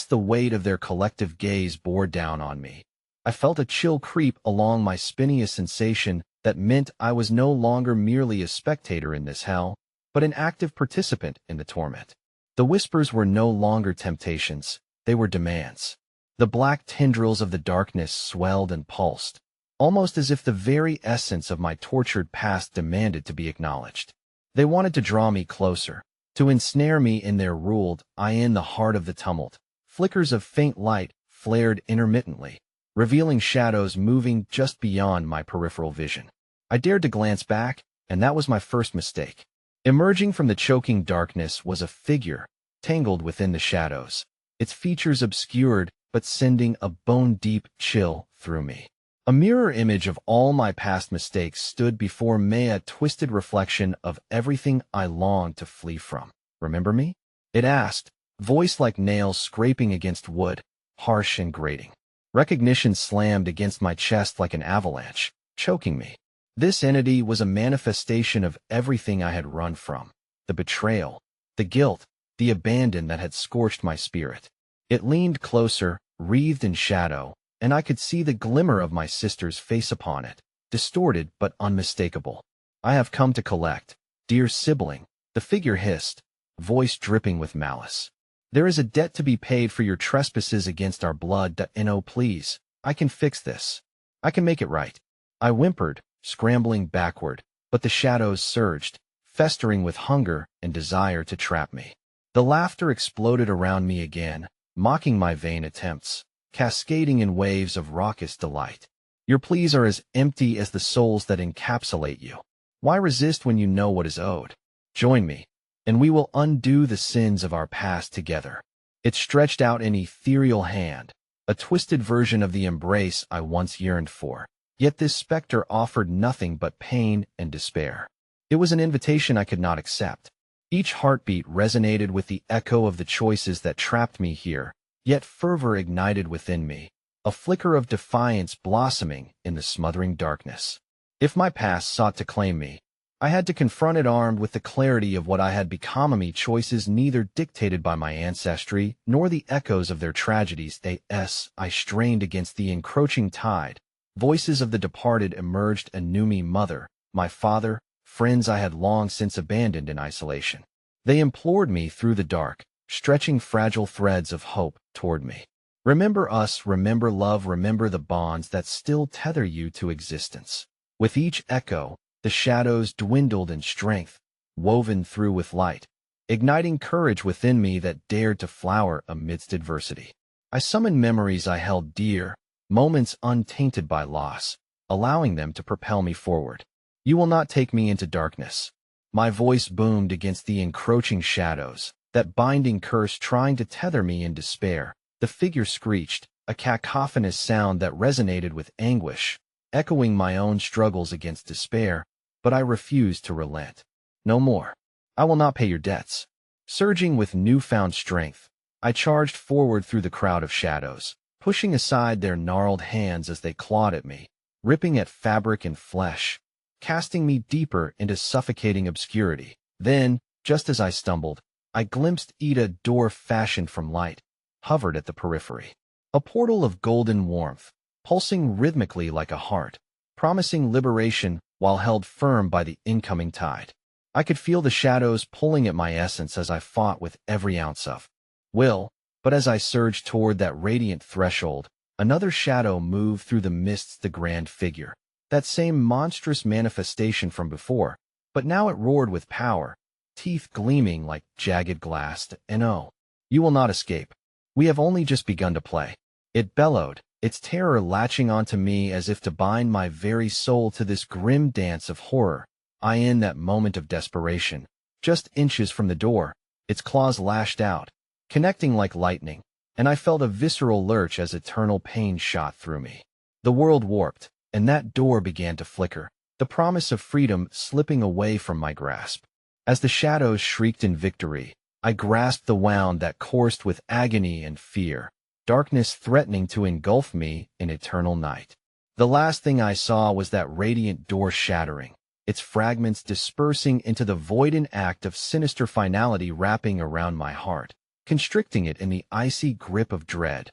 Speaker 1: The weight of their collective gaze bore down on me. I felt a chill creep along my spine, a sensation that meant I was no longer merely a spectator in this hell, but an active participant in the torment. The whispers were no longer temptations, they were demands. The black tendrils of the darkness swelled and pulsed, almost as if the very essence of my tortured past demanded to be acknowledged. They wanted to draw me closer, to ensnare me in their ruled eye. In the heart of the tumult, flickers of faint light flared intermittently, revealing shadows moving just beyond my peripheral vision. I dared to glance back, and that was my first mistake. Emerging from the choking darkness was a figure, tangled within the shadows, its features obscured but sending a bone-deep chill through me. A mirror image of all my past mistakes stood before me, a twisted reflection of everything I longed to flee from. "Remember me?" it asked, voice like nails scraping against wood, harsh and grating. Recognition slammed against my chest like an avalanche, choking me. This entity was a manifestation of everything I had run from, the betrayal, the guilt, the abandon that had scorched my spirit. It leaned closer, wreathed in shadow, and I could see the glimmer of my sister's face upon it, distorted but unmistakable. "I have come to collect, dear sibling," the figure hissed, voice dripping with malice. "There is a debt to be paid for your trespasses against our blood. Please, I can fix this. I can make it right." I whimpered, scrambling backward, but the shadows surged, festering with hunger and desire to trap me. The laughter exploded around me again, mocking my vain attempts, cascading in waves of raucous delight. "Your pleas are as empty as the souls that encapsulate you. Why resist when you know what is owed? Join me, and we will undo the sins of our past together." It stretched out an ethereal hand, a twisted version of the embrace I once yearned for. Yet this specter offered nothing but pain and despair. It was an invitation I could not accept. Each heartbeat resonated with the echo of the choices that trapped me here, yet fervor ignited within me, a flicker of defiance blossoming in the smothering darkness. If my past sought to claim me, I had to confront it armed with the clarity of what I had become, me choices neither dictated by my ancestry nor the echoes of their tragedies. I strained against the encroaching tide. Voices of the departed emerged anew, me mother, my father, friends I had long since abandoned in isolation. They implored me through the dark, stretching fragile threads of hope toward me. Remember us, remember love, remember the bonds that still tether you to existence. With each echo, the shadows dwindled in strength, woven through with light, igniting courage within me that dared to flower amidst adversity. I summoned memories I held dear, moments untainted by loss, allowing them to propel me forward. You will not take me into darkness. My voice boomed against the encroaching shadows, that binding curse trying to tether me in despair. The figure screeched, a cacophonous sound that resonated with anguish, echoing my own struggles against despair, but I refused to relent. No more. I will not pay your debts. Surging with newfound strength, I charged forward through the crowd of shadows, pushing aside their gnarled hands as they clawed at me, ripping at fabric and flesh, casting me deeper into suffocating obscurity. Then, just as I stumbled, I glimpsed a door fashioned from light, hovered at the periphery. A portal of golden warmth, pulsing rhythmically like a heart, promising liberation while held firm by the incoming tide. I could feel the shadows pulling at my essence as I fought with every ounce of will, but as I surged toward that radiant threshold, another shadow moved through the mists, the grand figure, that same monstrous manifestation from before, but now it roared with power, teeth gleaming like jagged glass. No, you will not escape. We have only just begun to play. It bellowed, its terror latching onto me as if to bind my very soul to this grim dance of horror. In that moment of desperation, just inches from the door, its claws lashed out, connecting like lightning, and I felt a visceral lurch as eternal pain shot through me. The world warped, and that door began to flicker, the promise of freedom slipping away from my grasp. As the shadows shrieked in victory, I grasped the wound that coursed with agony and fear, darkness threatening to engulf me in eternal night. The last thing I saw was that radiant door shattering, its fragments dispersing into the void, an act of sinister finality wrapping around my heart, constricting it in the icy grip of dread.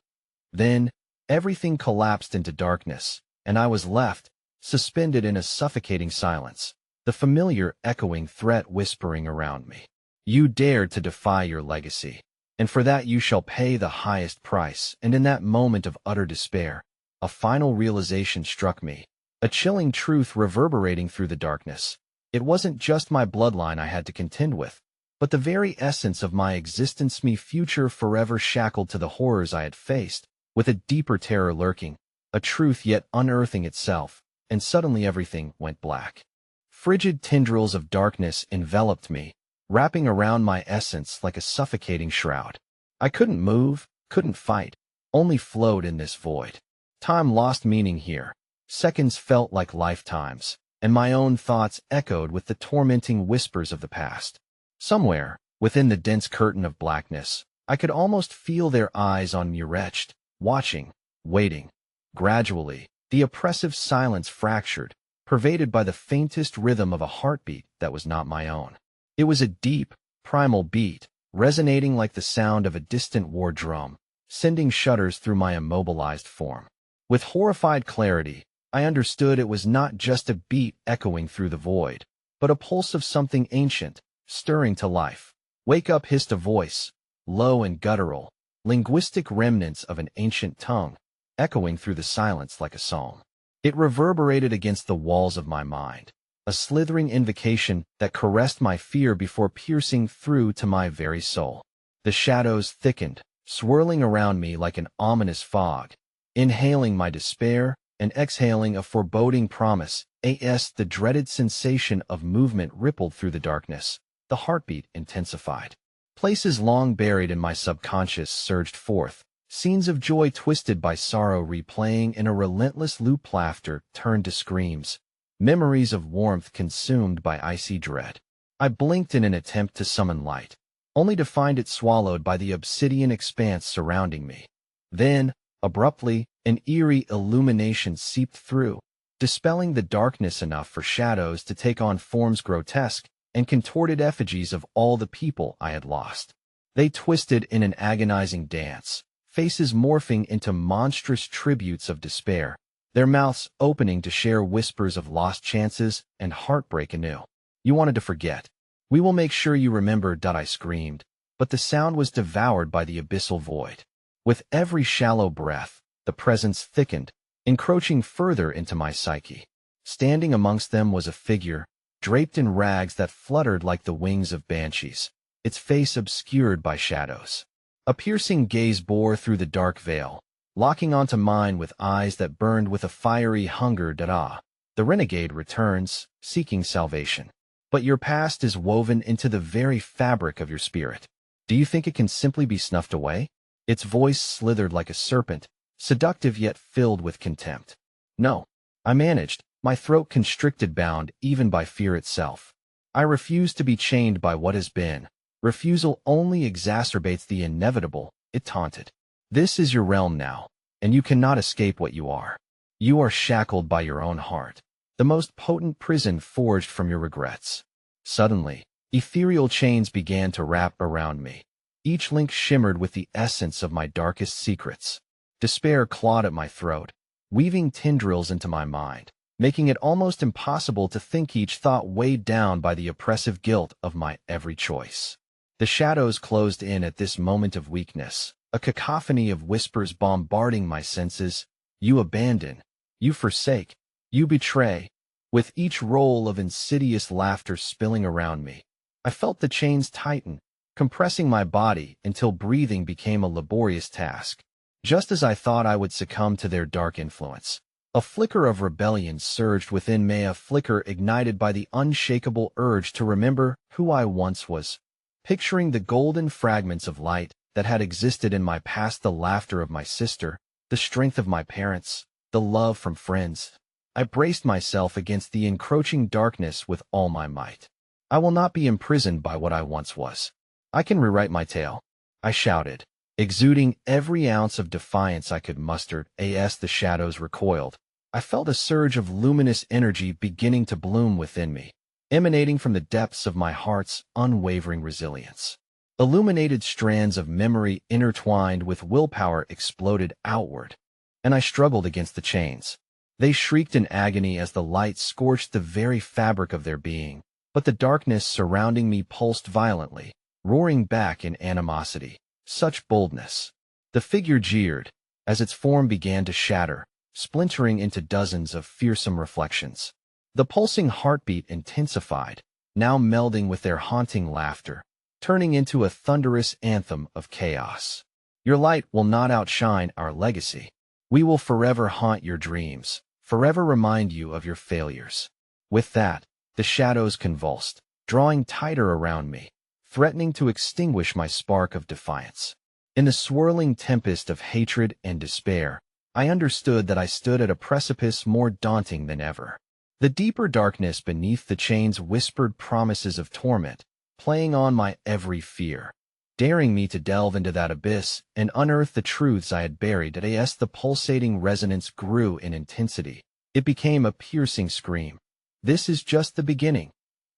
Speaker 1: Then, everything collapsed into darkness, and I was left, suspended in a suffocating silence, the familiar echoing threat whispering around me. You dared to defy your legacy, and for that you shall pay the highest price. And in that moment of utter despair, a final realization struck me, a chilling truth reverberating through the darkness. It wasn't just my bloodline I had to contend with, but the very essence of my existence, me future forever shackled to the horrors I had faced, with a deeper terror lurking, a truth yet unearthing itself, and suddenly everything went black. Frigid tendrils of darkness enveloped me, wrapping around my essence like a suffocating shroud. I couldn't move, couldn't fight, only flowed in this void. Time lost meaning here. Seconds felt like lifetimes, and my own thoughts echoed with the tormenting whispers of the past. Somewhere, within the dense curtain of blackness, I could almost feel their eyes on me, wretched, watching, waiting. Gradually, the oppressive silence fractured, pervaded by the faintest rhythm of a heartbeat that was not my own. It was a deep, primal beat, resonating like the sound of a distant war drum, sending shudders through my immobilized form. With horrified clarity, I understood it was not just a beat echoing through the void, but a pulse of something ancient, stirring to life. Wake up, hissed a voice, low and guttural, linguistic remnants of an ancient tongue, echoing through the silence like a psalm. It reverberated against the walls of my mind, a slithering invocation that caressed my fear before piercing through to my very soul. The shadows thickened, swirling around me like an ominous fog, inhaling my despair and exhaling a foreboding promise. The dreaded sensation of movement rippled through the darkness. The heartbeat intensified. Places long buried in my subconscious surged forth, scenes of joy twisted by sorrow replaying in a relentless loop. Laughter turned to screams, memories of warmth consumed by icy dread. I blinked in an attempt to summon light, only to find it swallowed by the obsidian expanse surrounding me. Then, abruptly, An eerie illumination seeped through, dispelling the darkness enough for shadows to take on forms grotesque and contorted effigies of all the people I had lost. They twisted in an agonizing dance, faces morphing into monstrous tributes of despair, their mouths opening to share whispers of lost chances and heartbreak anew. You wanted to forget. We will make sure you remember, I screamed, but the sound was devoured by the abyssal void. With every shallow breath, the presence thickened, encroaching further into my psyche. Standing amongst them was a figure, draped in rags that fluttered like the wings of banshees, its face obscured by shadows. A piercing gaze bore through the dark veil, locking onto mine with eyes that burned with a fiery hunger. The renegade returns, seeking salvation. But your past is woven into the very fabric of your spirit. Do you think it can simply be snuffed away? Its voice slithered like a serpent, seductive yet filled with contempt. No, I managed, my throat constricted, bound even by fear itself. I refuse to be chained by what has been. Refusal only exacerbates the inevitable, it taunted. This is your realm now, and you cannot escape what you are. You are shackled by your own heart, the most potent prison forged from your regrets. Suddenly, ethereal chains began to wrap around me. Each link shimmered with the essence of my darkest secrets. Despair clawed at my throat, weaving tendrils into my mind, making it almost impossible to think, each thought weighed down by the oppressive guilt of my every choice. The shadows closed in at this moment of weakness, a cacophony of whispers bombarding my senses. You abandon, you forsake, you betray. With each roll of insidious laughter spilling around me, I felt the chains tighten, compressing my body until breathing became a laborious task. Just as I thought I would succumb to their dark influence, a flicker of rebellion surged within me, a flicker ignited by the unshakable urge to remember who I once was. Picturing the golden fragments of light that had existed in my past, the laughter of my sister, the strength of my parents, the love from friends, I braced myself against the encroaching darkness with all my might. I will not be imprisoned by what I once was. I can rewrite my tale, I shouted, exuding every ounce of defiance I could muster. As the shadows recoiled, I felt a surge of luminous energy beginning to bloom within me, emanating from the depths of my heart's unwavering resilience. Illuminated strands of memory intertwined with willpower exploded outward, and I struggled against the chains. They shrieked in agony as the light scorched the very fabric of their being, but the darkness surrounding me pulsed violently, roaring back in animosity. Such boldness! The figure jeered, as its form began to shatter, splintering into dozens of fearsome reflections. The pulsing heartbeat intensified, now melding with their haunting laughter, turning into a thunderous anthem of chaos. Your light will not outshine our legacy. We will forever haunt your dreams, forever remind you of your failures. With that, the shadows convulsed, drawing tighter around me, threatening to extinguish my spark of defiance. In the swirling tempest of hatred and despair, I understood that I stood at a precipice more daunting than ever. The deeper darkness beneath the chains whispered promises of torment, playing on my every fear, daring me to delve into that abyss and unearth the truths I had buried. As the pulsating resonance grew in intensity, it became a piercing scream. This is just the beginning.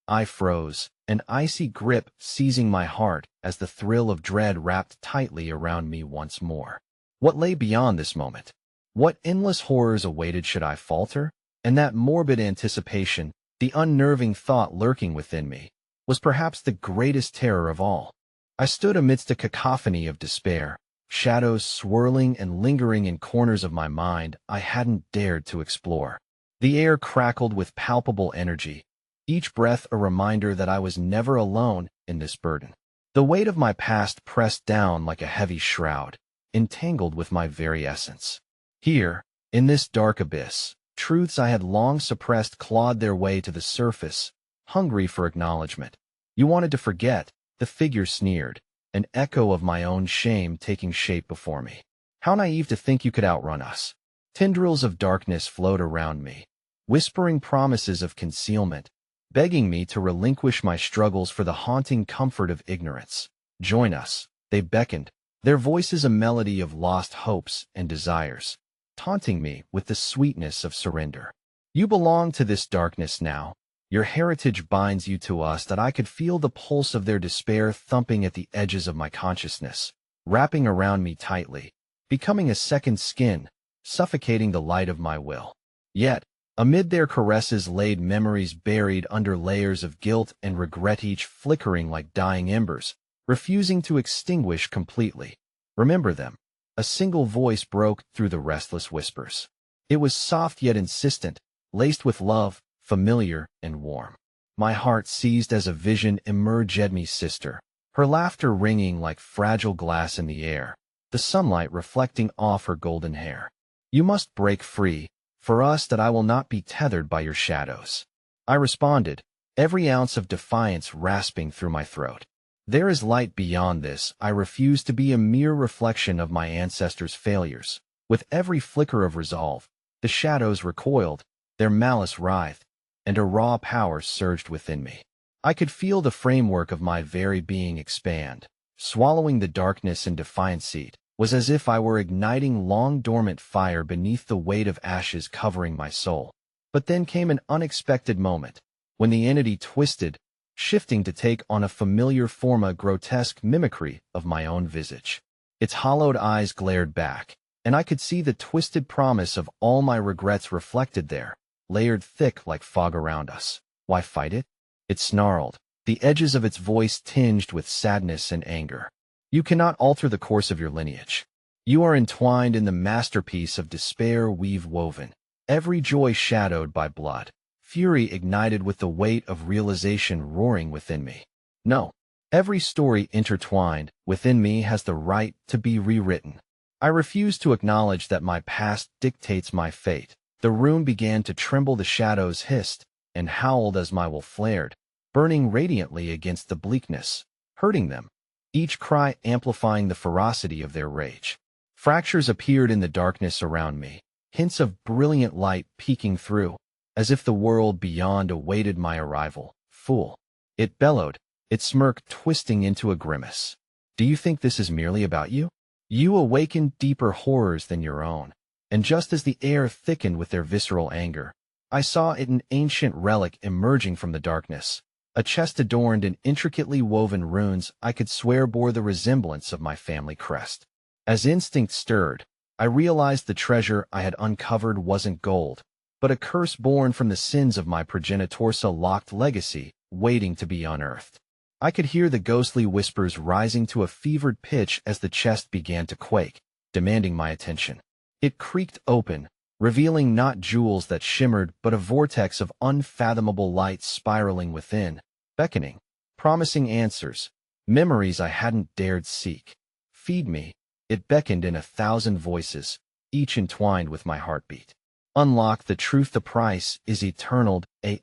Speaker 1: I froze, an icy grip seizing my heart as the thrill of dread wrapped tightly around me once more. What lay beyond this moment? What endless horrors awaited should I falter? And that morbid anticipation, the unnerving thought lurking within me, was perhaps the greatest terror of all. I stood amidst a cacophony of despair, shadows swirling and lingering in corners of my mind I hadn't dared to explore. The air crackled with palpable energy, each breath a reminder that I was never alone in this burden. The weight of my past pressed down like a heavy shroud, entangled with my very essence. Here, in this dark abyss, truths I had long suppressed clawed their way to the surface, hungry for acknowledgement. You wanted to forget, the figure sneered, an echo of my own shame taking shape before me. How naive to think you could outrun us. Tendrils of darkness flowed around me, whispering promises of concealment, begging me to relinquish my struggles for the haunting comfort of ignorance. Join us, they beckoned, their voices a melody of lost hopes and desires. taunting me with the sweetness of surrender. You belong to this darkness now. Your heritage binds you to us. That I could feel the pulse of their despair thumping at the edges of my consciousness, wrapping around me tightly, becoming a second skin, suffocating the light of my will. Yet, amid their caresses laid memories buried under layers of guilt and regret, each flickering like dying embers, refusing to extinguish completely. Remember them. A single voice broke through the restless whispers. It was soft yet insistent, laced with love, familiar and warm. My heart seized as a vision emerged. Edme's sister, her laughter ringing like fragile glass in the air, the sunlight reflecting off her golden hair. You must break free, for us, that I will not be tethered by your shadows. I responded, every ounce of defiance rasping through my throat. There is light beyond this. I refuse to be a mere reflection of my ancestors' failures. With every flicker of resolve, the shadows recoiled, their malice writhed, and a raw power surged within me. I could feel the framework of my very being expand. Swallowing the darkness in defiance, it was as if I were igniting long-dormant fire beneath the weight of ashes covering my soul. But then came an unexpected moment, when the entity twisted, shifting to take on a familiar form, a grotesque mimicry of my own visage. Its hollowed eyes glared back, and I could see the twisted promise of all my regrets reflected there, layered thick like fog around us. Why fight it? It snarled, the edges of its voice tinged with sadness and anger. You cannot alter the course of your lineage. You are entwined in the masterpiece of despair we've woven, every joy shadowed by blood, fury ignited with the weight of realization roaring within me. No, every story intertwined within me has the right to be rewritten. I refuse to acknowledge that my past dictates my fate. The room began to tremble, the shadows hissed and howled as my will flared, burning radiantly against the bleakness, hurting them, each cry amplifying the ferocity of their rage. Fractures appeared in the darkness around me, hints of brilliant light peeking through, as if the world beyond awaited my arrival. Fool! It bellowed, its smirk twisting into a grimace. Do you think this is merely about you? You awakened deeper horrors than your own. And just as the air thickened with their visceral anger, I saw it, an ancient relic emerging from the darkness, a chest adorned in intricately woven runes I could swear bore the resemblance of my family crest. As instinct stirred, I realized the treasure I had uncovered wasn't gold, but a curse born from the sins of my progenitors, a locked legacy waiting to be unearthed. I could hear the ghostly whispers rising to a fevered pitch as the chest began to quake, demanding my attention. It creaked open, revealing not jewels that shimmered but a vortex of unfathomable light spiraling within, beckoning, promising answers, memories I hadn't dared seek. Feed me, it beckoned in 1,000 voices, each entwined with my heartbeat. Unlock the truth, the price is eternal. I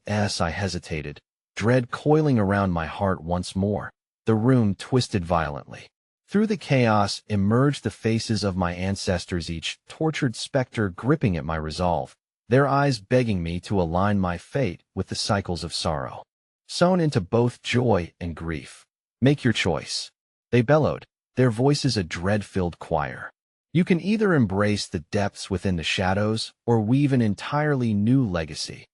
Speaker 1: hesitated, dread coiling around my heart once more. The room twisted violently. Through the chaos emerged the faces of my ancestors, each tortured specter gripping at my resolve, their eyes begging me to align my fate with the cycles of sorrow, sewn into both joy and grief. Make your choice, they bellowed, their voices a dread-filled choir. You can either embrace the depths within the shadows or weave an entirely new legacy.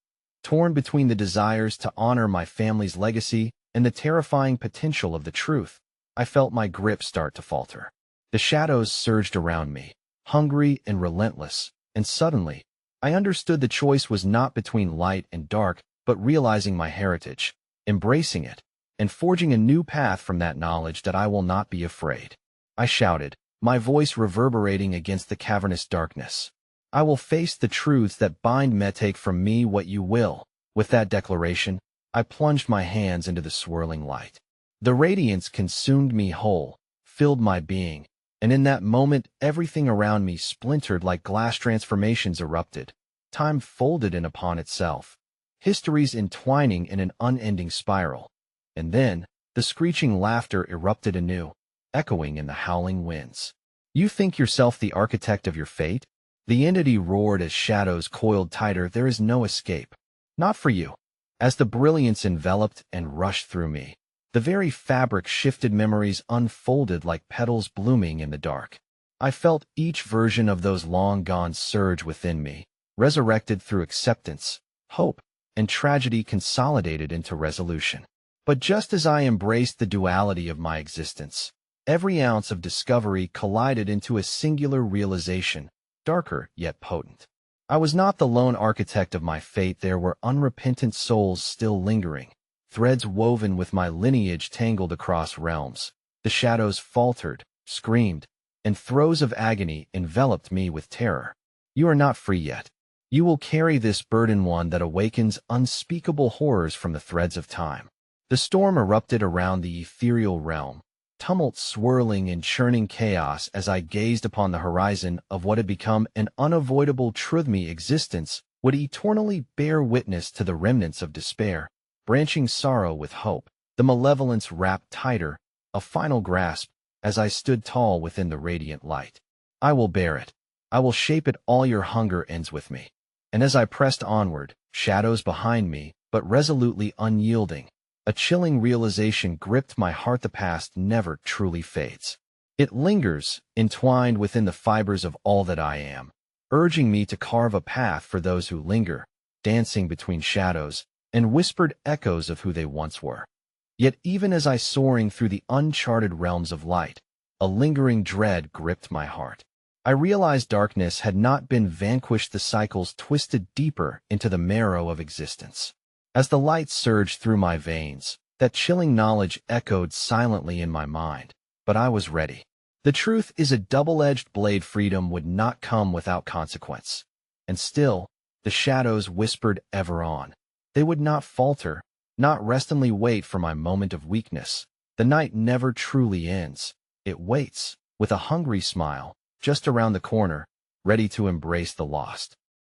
Speaker 1: Torn between the desires to honor my family's legacy and the terrifying potential of the truth, I felt my grip start to falter. The shadows surged around me, hungry and relentless, and suddenly, I understood the choice was not between light and dark, but realizing my heritage, embracing it, and forging a new path from that knowledge. That I will not be afraid. I shouted, my voice reverberating against the cavernous darkness. I will face the truths that bind me. Take from me what you will. With that declaration, I plunged my hands into the swirling light. The radiance consumed me whole, filled my being, and in that moment everything around me splintered like glass. Transformations erupted. Time folded in upon itself, histories entwining in an unending spiral. And then, the screeching laughter erupted anew, echoing in the howling winds. You think yourself the architect of your fate? The entity roared as shadows coiled tighter. There is no escape. Not for you. As the brilliance enveloped and rushed through me, the very fabric shifted, memories unfolded like petals blooming in the dark. I felt each version of those long-gone surge within me, resurrected through acceptance, hope, and tragedy consolidated into resolution. But just as I embraced the duality of my existence, every ounce of discovery collided into a singular realization, darker yet potent. I was not the lone architect of my fate. There were unrepentant souls still lingering, threads woven with my lineage tangled across realms. The shadows faltered, screamed, and throes of agony enveloped me with terror. You are not free yet. You will carry this burden, one that awakens unspeakable horrors from the threads of time. The storm erupted around the ethereal realm, tumult swirling and churning chaos as I gazed upon the horizon of what had become an unavoidable truth. Me existence would eternally bear witness to the remnants of despair, branching sorrow with hope. The malevolence wrapped tighter, a final grasp, as I stood tall within the radiant light. I will bear it. I will shape it. All your hunger ends with me. And as I pressed onward, shadows behind me, but resolutely unyielding, a chilling realization gripped my heart. The past never truly fades. It lingers, entwined within the fibers of all that I am, urging me to carve a path for those who linger, dancing between shadows and whispered echoes of who they once were. Yet even as I soaring through the uncharted realms of light, a lingering dread gripped my heart. I realized darkness had not been vanquished. The cycles twisted deeper into the marrow of existence. As the light surged through my veins, that chilling knowledge echoed silently in my mind. But I was ready. The truth is a double-edged blade. Freedom would not come without consequence. And still, the shadows whispered ever on. They would not falter, not restingly wait for my moment of weakness. The night never truly ends. It waits, with a hungry smile, just around the corner, ready to embrace the lost.